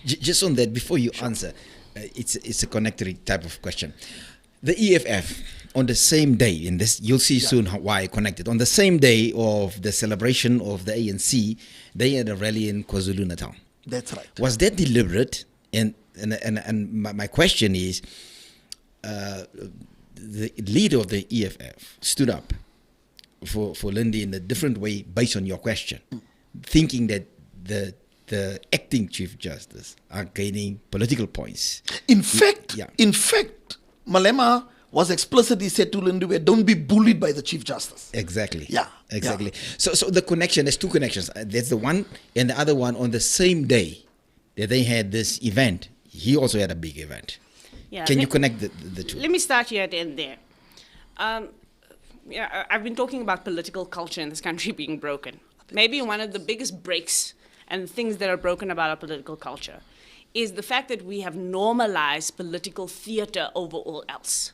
Just on that, before you answer, it's a connectory type of question. The EFF, on the same day, in this you'll see soon why I connected. On the same day of the celebration of the ANC, they had a rally in KwaZulu-Natal. That's right. Was that deliberate? And my question is, the leader of the EFF stood up for Lindy in a different way based on your question, thinking that the acting Chief Justice are gaining political points. In fact, Malema was explicitly said to Lindiwe, don't be bullied by the Chief Justice. Exactly. Yeah. Exactly. Yeah. So the connection, there's two connections. There's the one and the other one on the same day that they had this event. He also had a big event. Yeah, Can you connect the two? Let me start here at the end there. I've been talking about political culture in this country being broken. Maybe one of the biggest breaks and things that are broken about our political culture is the fact that we have normalized political theater over all else.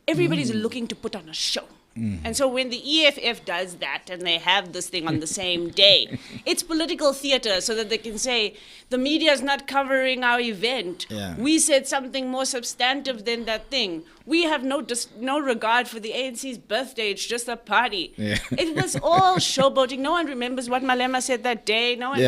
Everybody's looking to put on a show. And so when the EFF does that and they have this thing on the same day, it's political theater so that they can say, the media is not covering our event. Yeah. We said something more substantive than that thing. We have no regard for the ANC's birthday. It's just a party. Yeah. It was all showboating. No one remembers what Malema said that day. No one,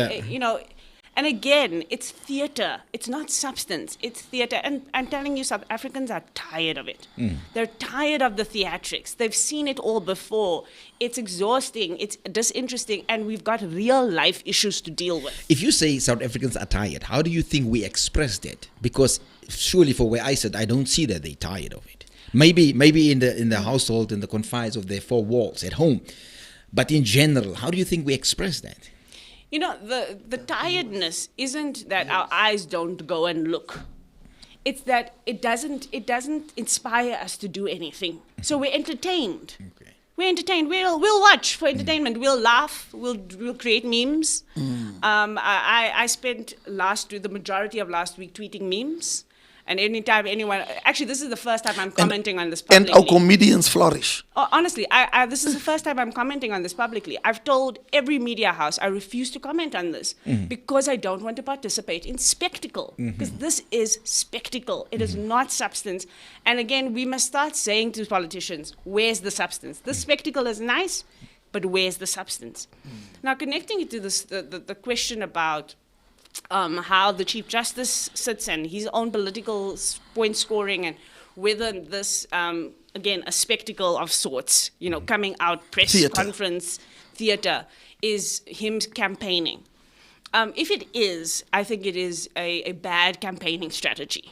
And again, it's theater. It's not substance. It's theater. And I'm telling you, South Africans are tired of it. They're tired of the theatrics. They've seen it all before. It's exhausting. It's disinteresting. And we've got real life issues to deal with. If you say South Africans are tired, how do you think we express that? Because surely for where I sit, I don't see that they're tired of it. Maybe in the household, in the confines of their four walls at home. But in general, how do you think we express that? The tiredness isn't that our eyes don't go and look. It's that it doesn't inspire us to do anything. So we're entertained. Okay. We're entertained. We'll watch for entertainment. We'll laugh. We'll create memes. I spent the majority of last week tweeting memes. And anytime anyone, actually, this is the first time I'm commenting on this publicly. And our comedians flourish. Oh, honestly, this is the first time I'm commenting on this publicly. I've told every media house I refuse to comment on this because I don't want to participate in spectacle. Because this is spectacle. It is not substance. And again, we must start saying to politicians, where's the substance? The spectacle is nice, but where's the substance? Now, connecting it to this, the question about how the Chief Justice sits and his own political point scoring and whether this, again, a spectacle of sorts, coming out, press conference, theater, is him campaigning. If it is, I think it is a bad campaigning strategy.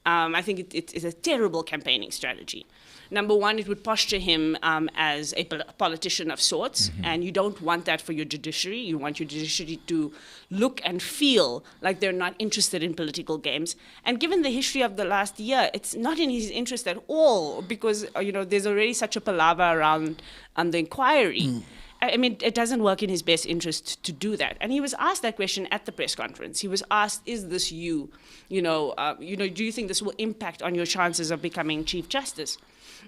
I think it is a terrible campaigning strategy. Number one, it would posture him as a politician of sorts, and you don't want that for your judiciary. You want your judiciary to look and feel like they're not interested in political games. And given the history of the last year, it's not in his interest at all because there's already such a palaver around the inquiry. I mean, it doesn't work in his best interest to do that. And he was asked that question at the press conference. He was asked, "Is this you? Do you think this will impact on your chances of becoming Chief Justice?"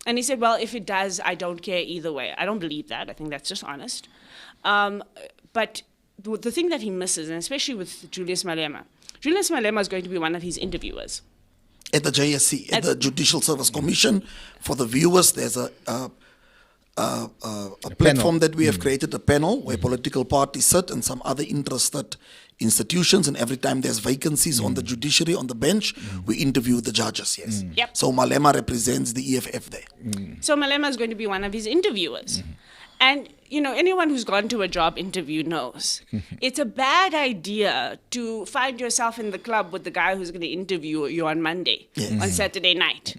And he said, "Well, if it does, I don't care either way." I don't believe that. I think that's just honest. But the thing that he misses, and especially with Julius Malema is going to be one of his interviewers. At the JSC, at the Judicial Service Commission, for the viewers, there's a platform that we have created, a panel where political parties sit and some other interested institutions, and every time there's vacancies on the judiciary, on the bench, we interview the judges, yes. Yep. So Malema represents the EFF there. So Malema is going to be one of his interviewers. And, anyone who's gone to a job interview knows it's a bad idea to find yourself in the club with the guy who's going to interview you on Monday, on Saturday night.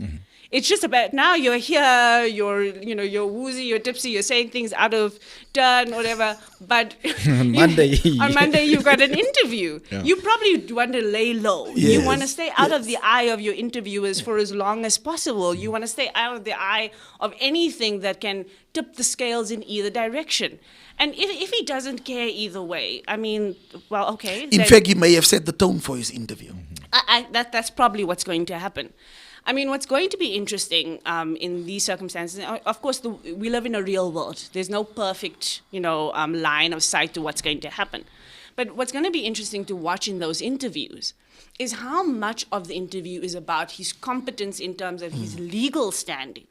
It's just about now you're here, you're woozy, you're tipsy, you're saying things out of turn, whatever. But on Monday, you've got an interview. Yeah. You probably want to lay low. Yes. You want to stay out of the eye of your interviewers for as long as possible. You want to stay out of the eye of anything that can tip the scales in either direction. And if he doesn't care either way, I mean, well, okay. In fact, he may have set the tone for his interview. That's probably what's going to happen. I mean, what's going to be interesting in these circumstances, of course, we live in a real world. There's no perfect, line of sight to what's going to happen. But what's going to be interesting to watch in those interviews is how much of the interview is about his competence in terms of his legal standing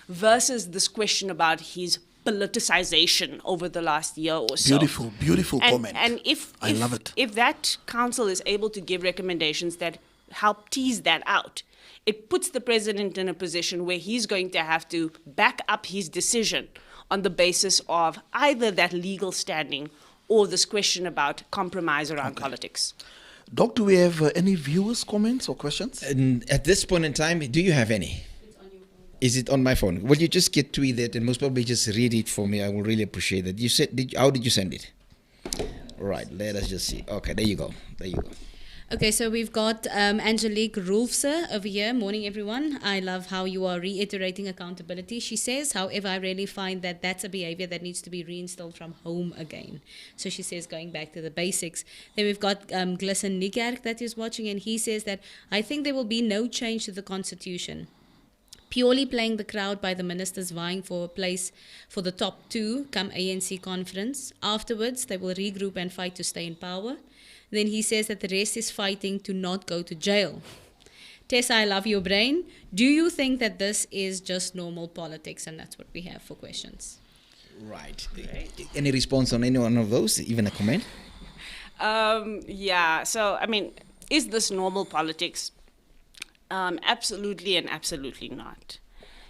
versus this question about his politicization over the last year or so. Beautiful comment. And I love it. If that council is able to give recommendations that help tease that out, it puts the president in a position where he's going to have to back up his decision on the basis of either that legal standing or this question about compromise around politics. Doc, do we have any viewers' comments or questions? And at this point in time, do you have any? Is it on my phone? Will you just get to that and most probably just read it for me? I will really appreciate that. You said, how did you send it? Right, let us just see. Okay, there you go. Okay, so we've got Angelique Rolfse over here. Morning, everyone. I love how you are reiterating accountability. She says, however, I really find that that's a behavior that needs to be reinstilled from home again. So she says, going back to the basics. Then we've got Glisson Nikerk that is watching, and he says that I think there will be no change to the Constitution. Purely playing the crowd by the ministers vying for a place for the top two come ANC conference. Afterwards, they will regroup and fight to stay in power. Then he says that the rest is fighting to not go to jail. Tessa, I love your brain. Do you think that this is just normal politics? And that's what we have for questions. Right. Any response on any one of those? Even a comment? Yeah. So, I mean, is this normal politics? Absolutely and absolutely not.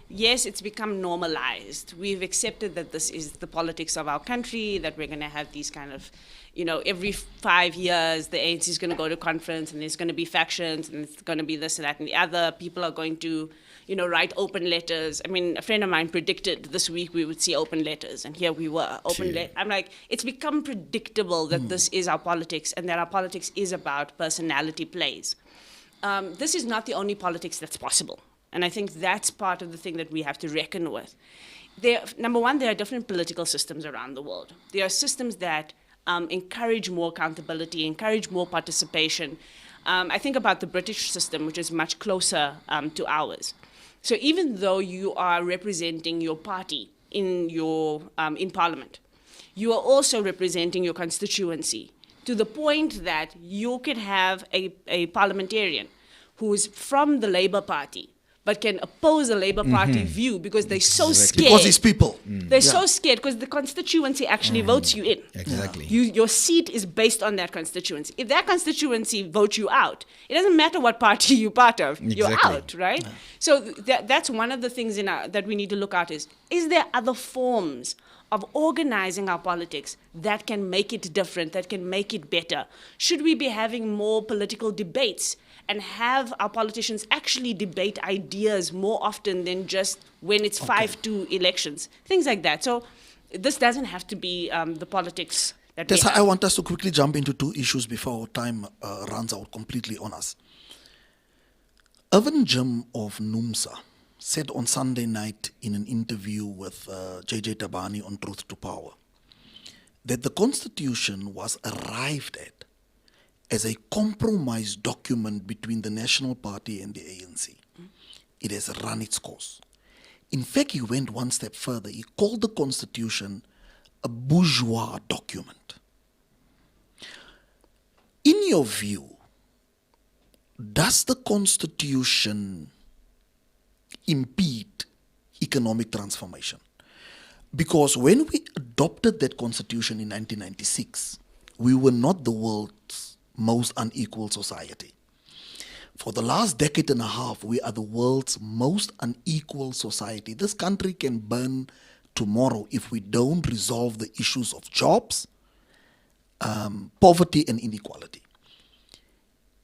Yes, it's become normalized. We've accepted that this is the politics of our country, that we're going to have these kind of, every 5 years, the ANC is going to go to conference and there's going to be factions and it's going to be this and that and the other. People are going to, write open letters. I mean, a friend of mine predicted this week we would see open letters, and here we were. I'm like, it's become predictable that this is our politics and that our politics is about personality plays. This is not the only politics that's possible. And I think that's part of the thing that we have to reckon with. Number one, there are different political systems around the world. There are systems that encourage more accountability, encourage more participation. I think about the British system, which is much closer to ours. So even though you are representing your party in Parliament, you are also representing your constituency, to the point that you could have a parliamentarian who is from the Labour Party but can oppose the Labour Party view because they're so scared. Because it's people. They're so scared because the constituency actually votes you in. Exactly. Your seat is based on that constituency. If that constituency votes you out, it doesn't matter what party you're part of. Exactly. You're out, right? Yeah. So that's one of the things that we need to look at is there other forms of organizing our politics that can make it different, that can make it better? Should we be having more political debates and have our politicians actually debate ideas more often than just when it's 5-2 elections, things like that. So this doesn't have to be the politics that Tessa, we have. I want us to quickly jump into two issues before time runs out completely on us. Irvin Jim of NUMSA said on Sunday night in an interview with JJ Tabani on Truth to Power that the Constitution was arrived at as a compromise document between the National Party and the ANC. It has run its course. In fact, he went one step further. He called the Constitution a bourgeois document. In your view, does the Constitution impede economic transformation? Because when we adopted that Constitution in 1996, we were not the world's most unequal society. For the last decade and a half, we are the world's most unequal society. This country can burn tomorrow if we don't resolve the issues of jobs, poverty and inequality.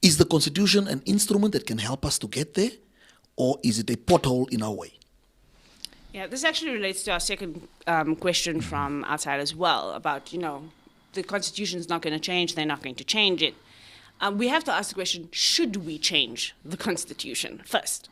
Is the Constitution an instrument that can help us to get there, or is it a pothole in our way? Yeah, this actually relates to our second question from outside as well about, the Constitution is not going to change, they're not going to change it. We have to ask the question, should we change the Constitution first?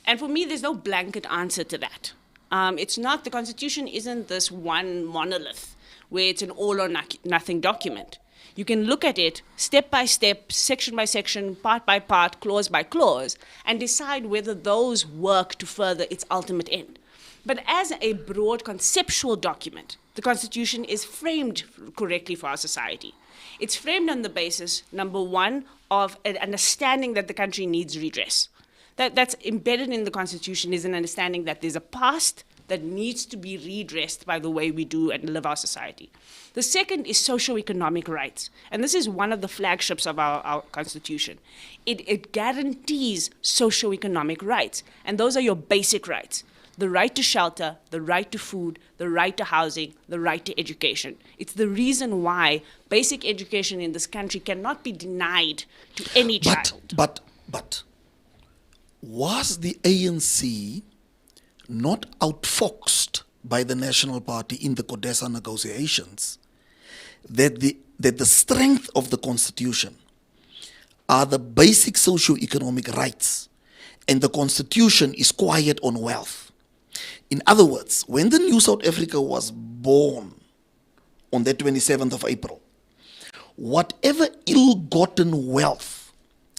And for me, there's no blanket answer to that. It's not, the Constitution isn't this one monolith where it's an all or nothing document. You can look at it step by step, section by section, part by part, clause by clause, and decide whether those work to further its ultimate end. But as a broad conceptual document, the Constitution is framed correctly for our society. It's framed on the basis, number one, of an understanding that the country needs redress. That's embedded in the Constitution is an understanding that there's a past that needs to be redressed by the way we do and live our society. The second is socio-economic rights. And this is one of the flagships of our Constitution. It guarantees socio-economic rights. And those are your basic rights. The right to shelter, the right to food, the right to housing, the right to education. It's the reason why basic education in this country cannot be denied to any child. But was the ANC not outfoxed by the National Party in the CODESA negotiations that the strength of the Constitution are the basic socio-economic rights, and the Constitution is quiet on wealth? In other words, when the New South Africa was born on the 27th of April, whatever ill-gotten wealth,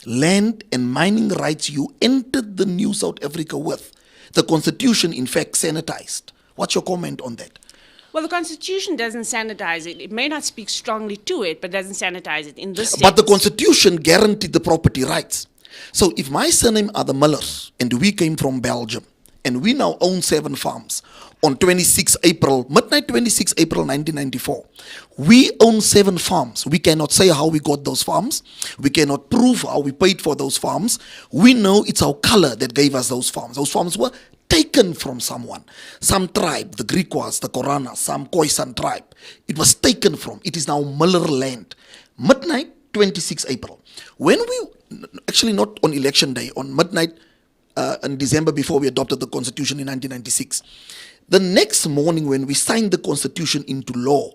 land and mining rights you entered the New South Africa with, the Constitution in fact sanitized. What's your comment on that? Well, the Constitution doesn't sanitize it. It may not speak strongly to it, but doesn't sanitize it in this sense. But the Constitution guaranteed the property rights. So if my surname are the Millers and we came from Belgium, and we now own 7 farms on midnight 26 April 1994. We own 7 farms. We cannot say how we got those farms. We cannot prove how we paid for those farms. We know it's our color that gave us those farms. Those farms were taken from someone. Some tribe, the Griquas, the Korana, some Khoisan tribe. It was taken from. It is now Miller land. Midnight 26 April. When we, actually not on election day, on midnight in December before we adopted the Constitution in 1996. The next morning when we signed the Constitution into law,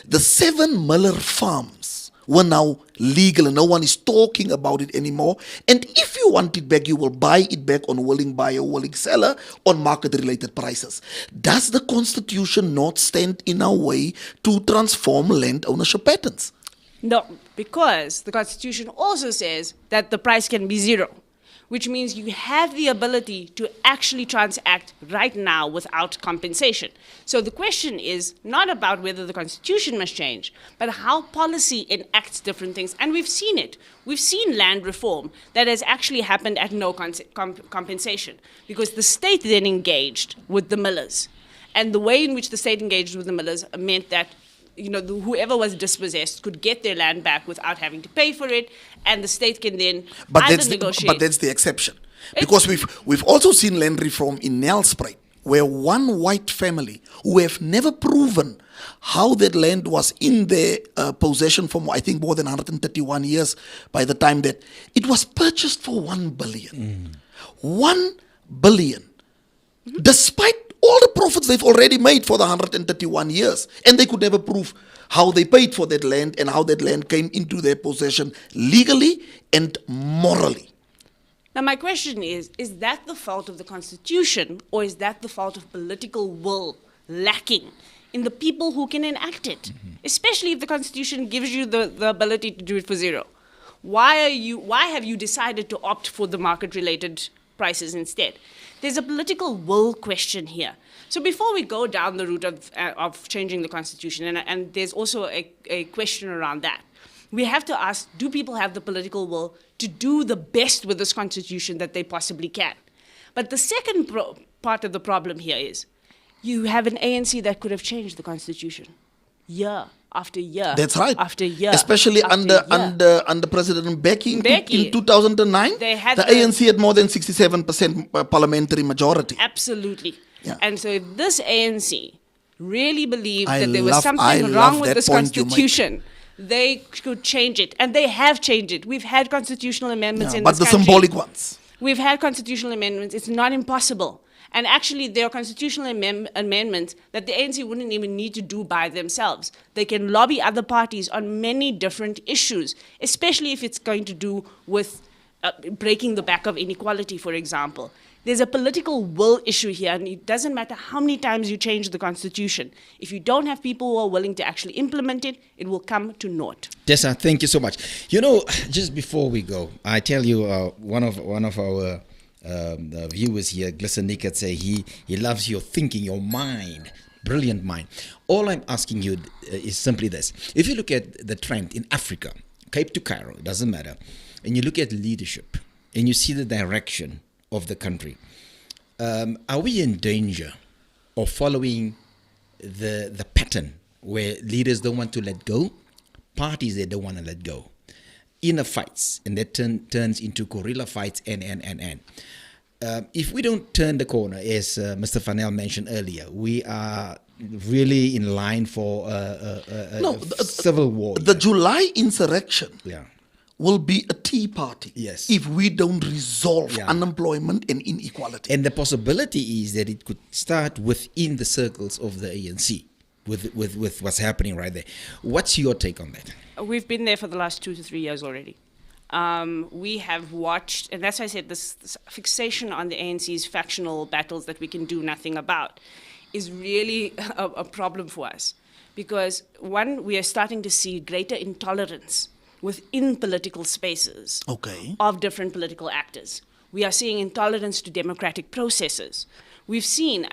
the 7 Miller farms were now legal and no one is talking about it anymore. And if you want it back, you will buy it back on willing buyer, willing seller on market-related prices. Does the Constitution not stand in our way to transform land ownership patterns? No, because the Constitution also says that the price can be zero, which means you have the ability to actually transact right now without compensation. So the question is not about whether the Constitution must change, but how policy enacts different things. And we've seen it. We've seen land reform that has actually happened at no compensation, because the state then engaged with the millers. And the way in which the state engaged with the millers meant that whoever was dispossessed could get their land back without having to pay for it, and the state can then negotiate. But that's the exception. Because we've also seen land reform in Nelspruit, where one white family who have never proven how that land was in their possession for, I think, more than 131 years by the time that it was purchased for 1 billion. 1 billion. Mm-hmm. Despite all the profits they've already made for the 131 years. And they could never prove how they paid for that land and how that land came into their possession legally and morally. Now my question is that the fault of the Constitution, or is that the fault of political will lacking in the people who can enact it, especially if the Constitution gives you the ability to do it for zero. Why have you decided to opt for the market-related prices instead? There's a political will question here. So before we go down the route of changing the Constitution, and there's also a question around that, we have to ask, do people have the political will to do the best with this Constitution that they possibly can? But the second part of the problem here is, you have an ANC that could have changed the Constitution year after year. That's right. After year. Especially after under President Mbeki in 2009, They had the ANC had more than 67% parliamentary majority. Absolutely. Yeah. And so if this ANC really believed I that there was love something love wrong with that this point you make. Constitution, they could change it. And they have changed it. We've had constitutional amendments Yeah, in but this the country. symbolic ones. We've had constitutional amendments. It's not impossible. And actually, there are constitutional amendments that the ANC wouldn't even need to do by themselves. They can lobby other parties on many different issues, especially if it's going to do with breaking the back of inequality, for example. There's a political will issue here, and it doesn't matter how many times you change the Constitution. If you don't have people who are willing to actually implement it, it will come to naught. Tessa, thank you so much. You know, just before we go, I tell you, one of our the viewers here, Glisenik, say he loves your thinking, your mind, brilliant mind. All I'm asking you is simply this. If you look at the trend in Africa, Cape to Cairo, it doesn't matter, and you look at leadership, and you see the direction of the country, are we in danger of following the pattern where leaders don't want to let go, parties they don't want to let go, inner fights, and that turns into guerrilla fights and. If we don't turn the corner, as Mr. Van Nel mentioned earlier, we are really in line for civil war. The July insurrection Yeah. will be a tea party Yes. if we don't resolve Yeah. unemployment and inequality. And the possibility is that it could start within the circles of the ANC with what's happening right there. What's your take on that? We've been there for the last 2 to 3 years already. We have watched, and that's why I said this fixation on the ANC's factional battles that we can do nothing about is really a problem for us. Because one, we are starting to see greater intolerance within political spaces Okay. of different political actors. We are seeing intolerance to democratic processes. We've seen,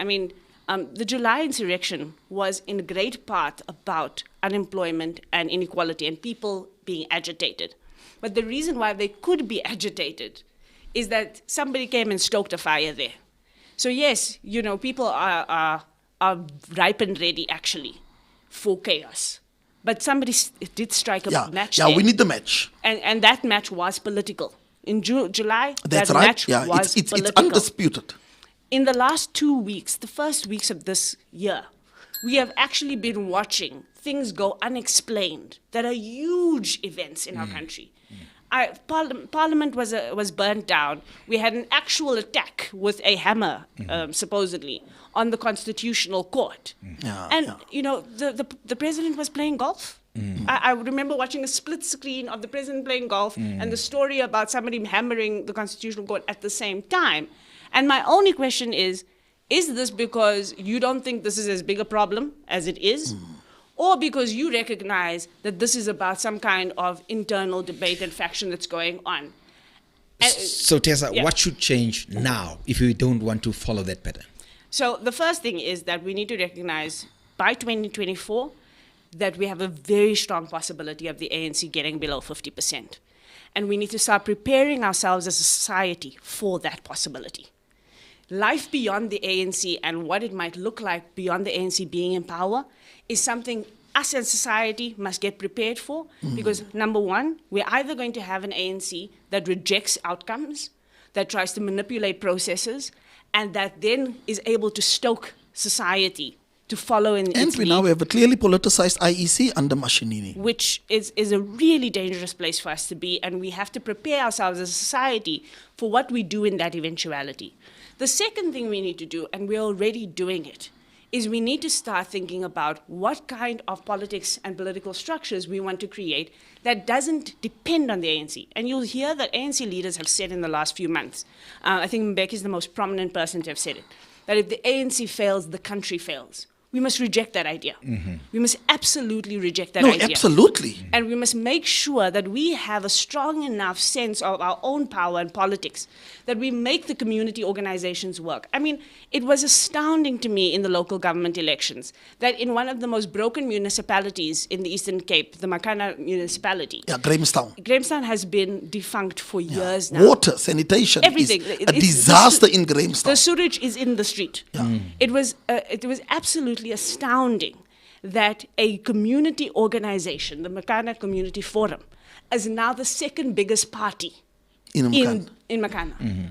the July insurrection was in great part about unemployment and inequality and people being agitated. But the reason why they could be agitated is that somebody came and stoked a fire there. So yes, people are ripe and ready actually for chaos. But somebody did strike a match Yeah, there. we need the match. And that match was political. In July, That's that right. match Yeah, was it's political. undisputed. In the last 2 weeks, the first weeks of this year, we have actually been watching things go unexplained that are huge events in our country. Parliament was burnt down. We had an actual attack with a hammer, supposedly, on the Constitutional Court. The president was playing golf. I remember watching a split screen of the president playing golf and the story about somebody hammering the Constitutional Court at the same time. And my only question is this because you don't think this is as big a problem as it is? Or because you recognize that this is about some kind of internal debate and faction that's going on? So Tessa, what should change now if we don't want to follow that pattern? So the first thing is that we need to recognize by 2024 that we have a very strong possibility of the ANC getting below 50%. And we need to start preparing ourselves as a society for that possibility. Life beyond the ANC and what it might look like beyond the ANC being in power is something us as society must get prepared for, because number one, we're either going to have an ANC that rejects outcomes, that tries to manipulate processes, and that then is able to stoke society to follow in And its we lead, now have a clearly politicized IEC under Mashinini. which is a really dangerous place for us to be, and we have to prepare ourselves as a society for what we do in that eventuality. The second thing we need to do, and we're already doing it, is we need to start thinking about what kind of politics and political structures we want to create that doesn't depend on the ANC. And you'll hear that ANC leaders have said in the last few months, I think Mbeki is the most prominent person to have said it, that if the ANC fails, the country fails. we must reject that idea. We must absolutely reject that No, idea. absolutely. And we must make sure that we have a strong enough sense of our own power in politics, that we make the community organizations work. I mean, it was astounding to me in the local government elections that in one of the most broken municipalities in the Eastern Cape, the Makana municipality, Yeah, Grahamstown has been defunct for years now. Water, sanitation Everything. is a It's- disaster in The Grahamstown. sewage is in the street. It was absolutely astounding that a community organization, the Makana Community Forum, is now the second biggest party In Makana. in Makana.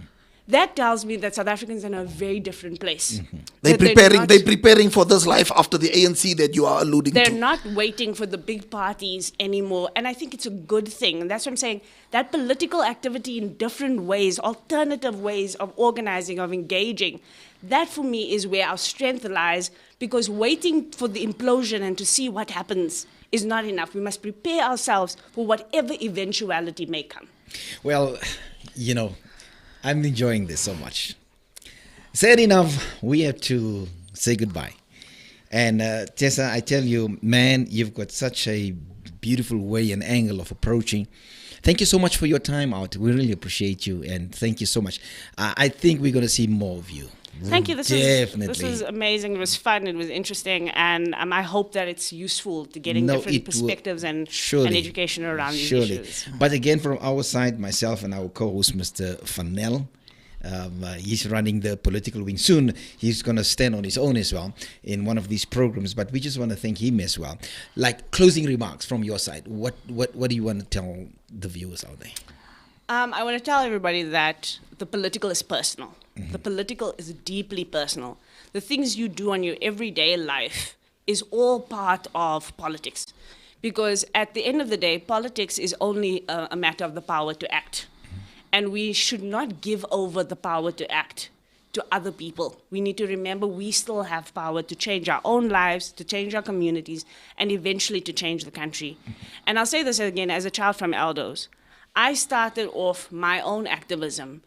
That tells me that South Africans are in a very different place. They're That preparing for this life after the ANC that you are alluding they're to. not waiting for the big parties anymore. And I think it's a good thing. And that's what I'm saying. That political activity in different ways, alternative ways of organizing, of engaging, that for me is where our strength lies, because waiting for the implosion and to see what happens is not enough. We must prepare ourselves for whatever eventuality may come. Well, you know, I'm enjoying this so much. Said enough, we have to say goodbye. And Tessa, I tell you, man, you've got such a beautiful way and angle of approaching. Thank you so much for your time out. We really appreciate you, and thank you so much. I think we're going to see more of you. Thank you. This Definitely. was amazing. It was fun. It was interesting. And I hope that it's useful to getting different perspectives and education around these issues. But again, from our side, myself and our co-host, Mr. Van Nel, he's running the political wing. Soon, he's going to stand on his own as well in one of these programs. But we just want to thank him as well. Like closing remarks from your side. What do you want to tell the viewers out there? I want to tell everybody that the political is personal. The political is deeply personal. The things you do on your everyday life is all part of politics. Because at the end of the day, politics is only a matter of the power to act. And we should not give over the power to act to other people. We need to remember we still have power to change our own lives, to change our communities, and eventually to change the country. And I'll say this again, as a child from Eldos, I started off my own activism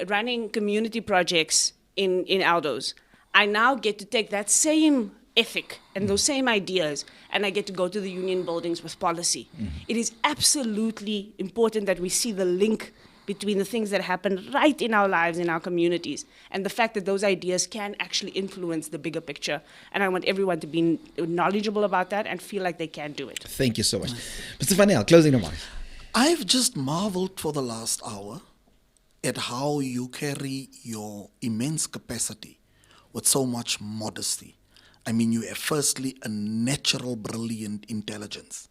running community projects in Eldos. I now get to take that same ethic and those same ideas, and I get to go to the union buildings with policy. It is absolutely important that we see the link between the things that happen right in our lives, in our communities, and the fact that those ideas can actually influence the bigger picture. And I want everyone to be knowledgeable about that and feel like they can do it. Thank you so much. Mr. Van Nel, closing remarks. I've just marveled for the last hour at how you carry your immense capacity with so much modesty. I mean, you have firstly a natural, brilliant intelligence.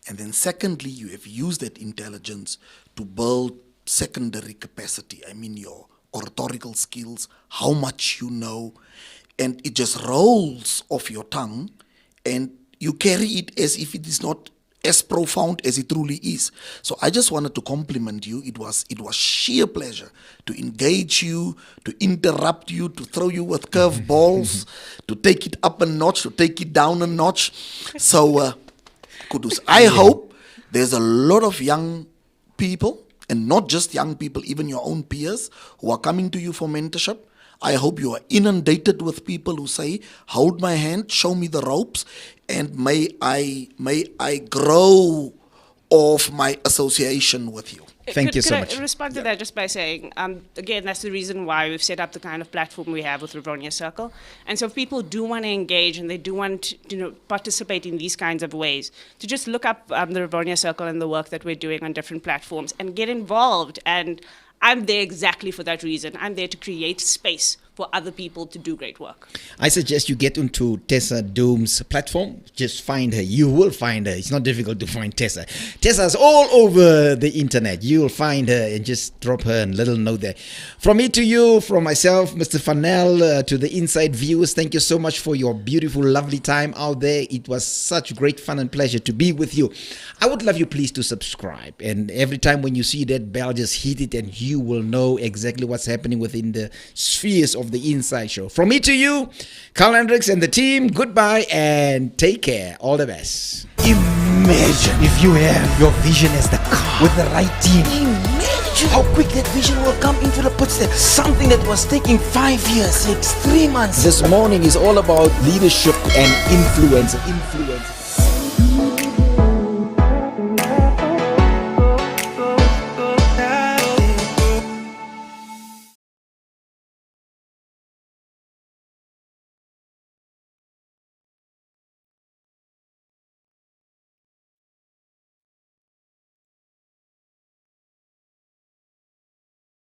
And then secondly, you have used that intelligence to build secondary capacity. I mean, your oratorical skills, how much you know, and it just rolls off your tongue, and you carry it as if it is not as profound as it truly is. So I just wanted to compliment you. It was sheer pleasure to engage you, to interrupt you, to throw you with curveballs, to take it up a notch, to take it down a notch. So kudos. I hope there's a lot of young people, and not just young people, even your own peers, who are coming to you for mentorship. I hope you are inundated with people who say, hold my hand, show me the ropes, and may I grow of my association with you. Thank you so much. Could I respond to that just by saying, again, that's the reason why we've set up the kind of platform we have with Rivonia Circle. And so if people do want to engage and they do want to participate in these kinds of ways, to just look up the Rivonia Circle and the work that we're doing on different platforms and get involved. And I'm there exactly for that reason. I'm there to create space for other people to do great work. I suggest you get onto Tessa Dooms' platform. Just find her. You will find her. It's not difficult to find Tessa. Tessa's all over the internet. You'll find her and just drop her a little note there. From me to you, from myself, Mr. Van Nel, to the inside viewers, thank you so much for your beautiful, lovely time out there. It was such great fun and pleasure to be with you. I would love you please to subscribe. And every time when you see that bell, just hit it and you will know exactly what's happening within the spheres of the Inside Show. From me to you, Carl Hendricks and the team, goodbye and take care. All the best. Imagine if you have your vision as the car with the right team. Imagine imagine how quick that vision will come into the footsteps. Something that was taking 5 years, 6, 3 months. This morning is all about leadership and influence.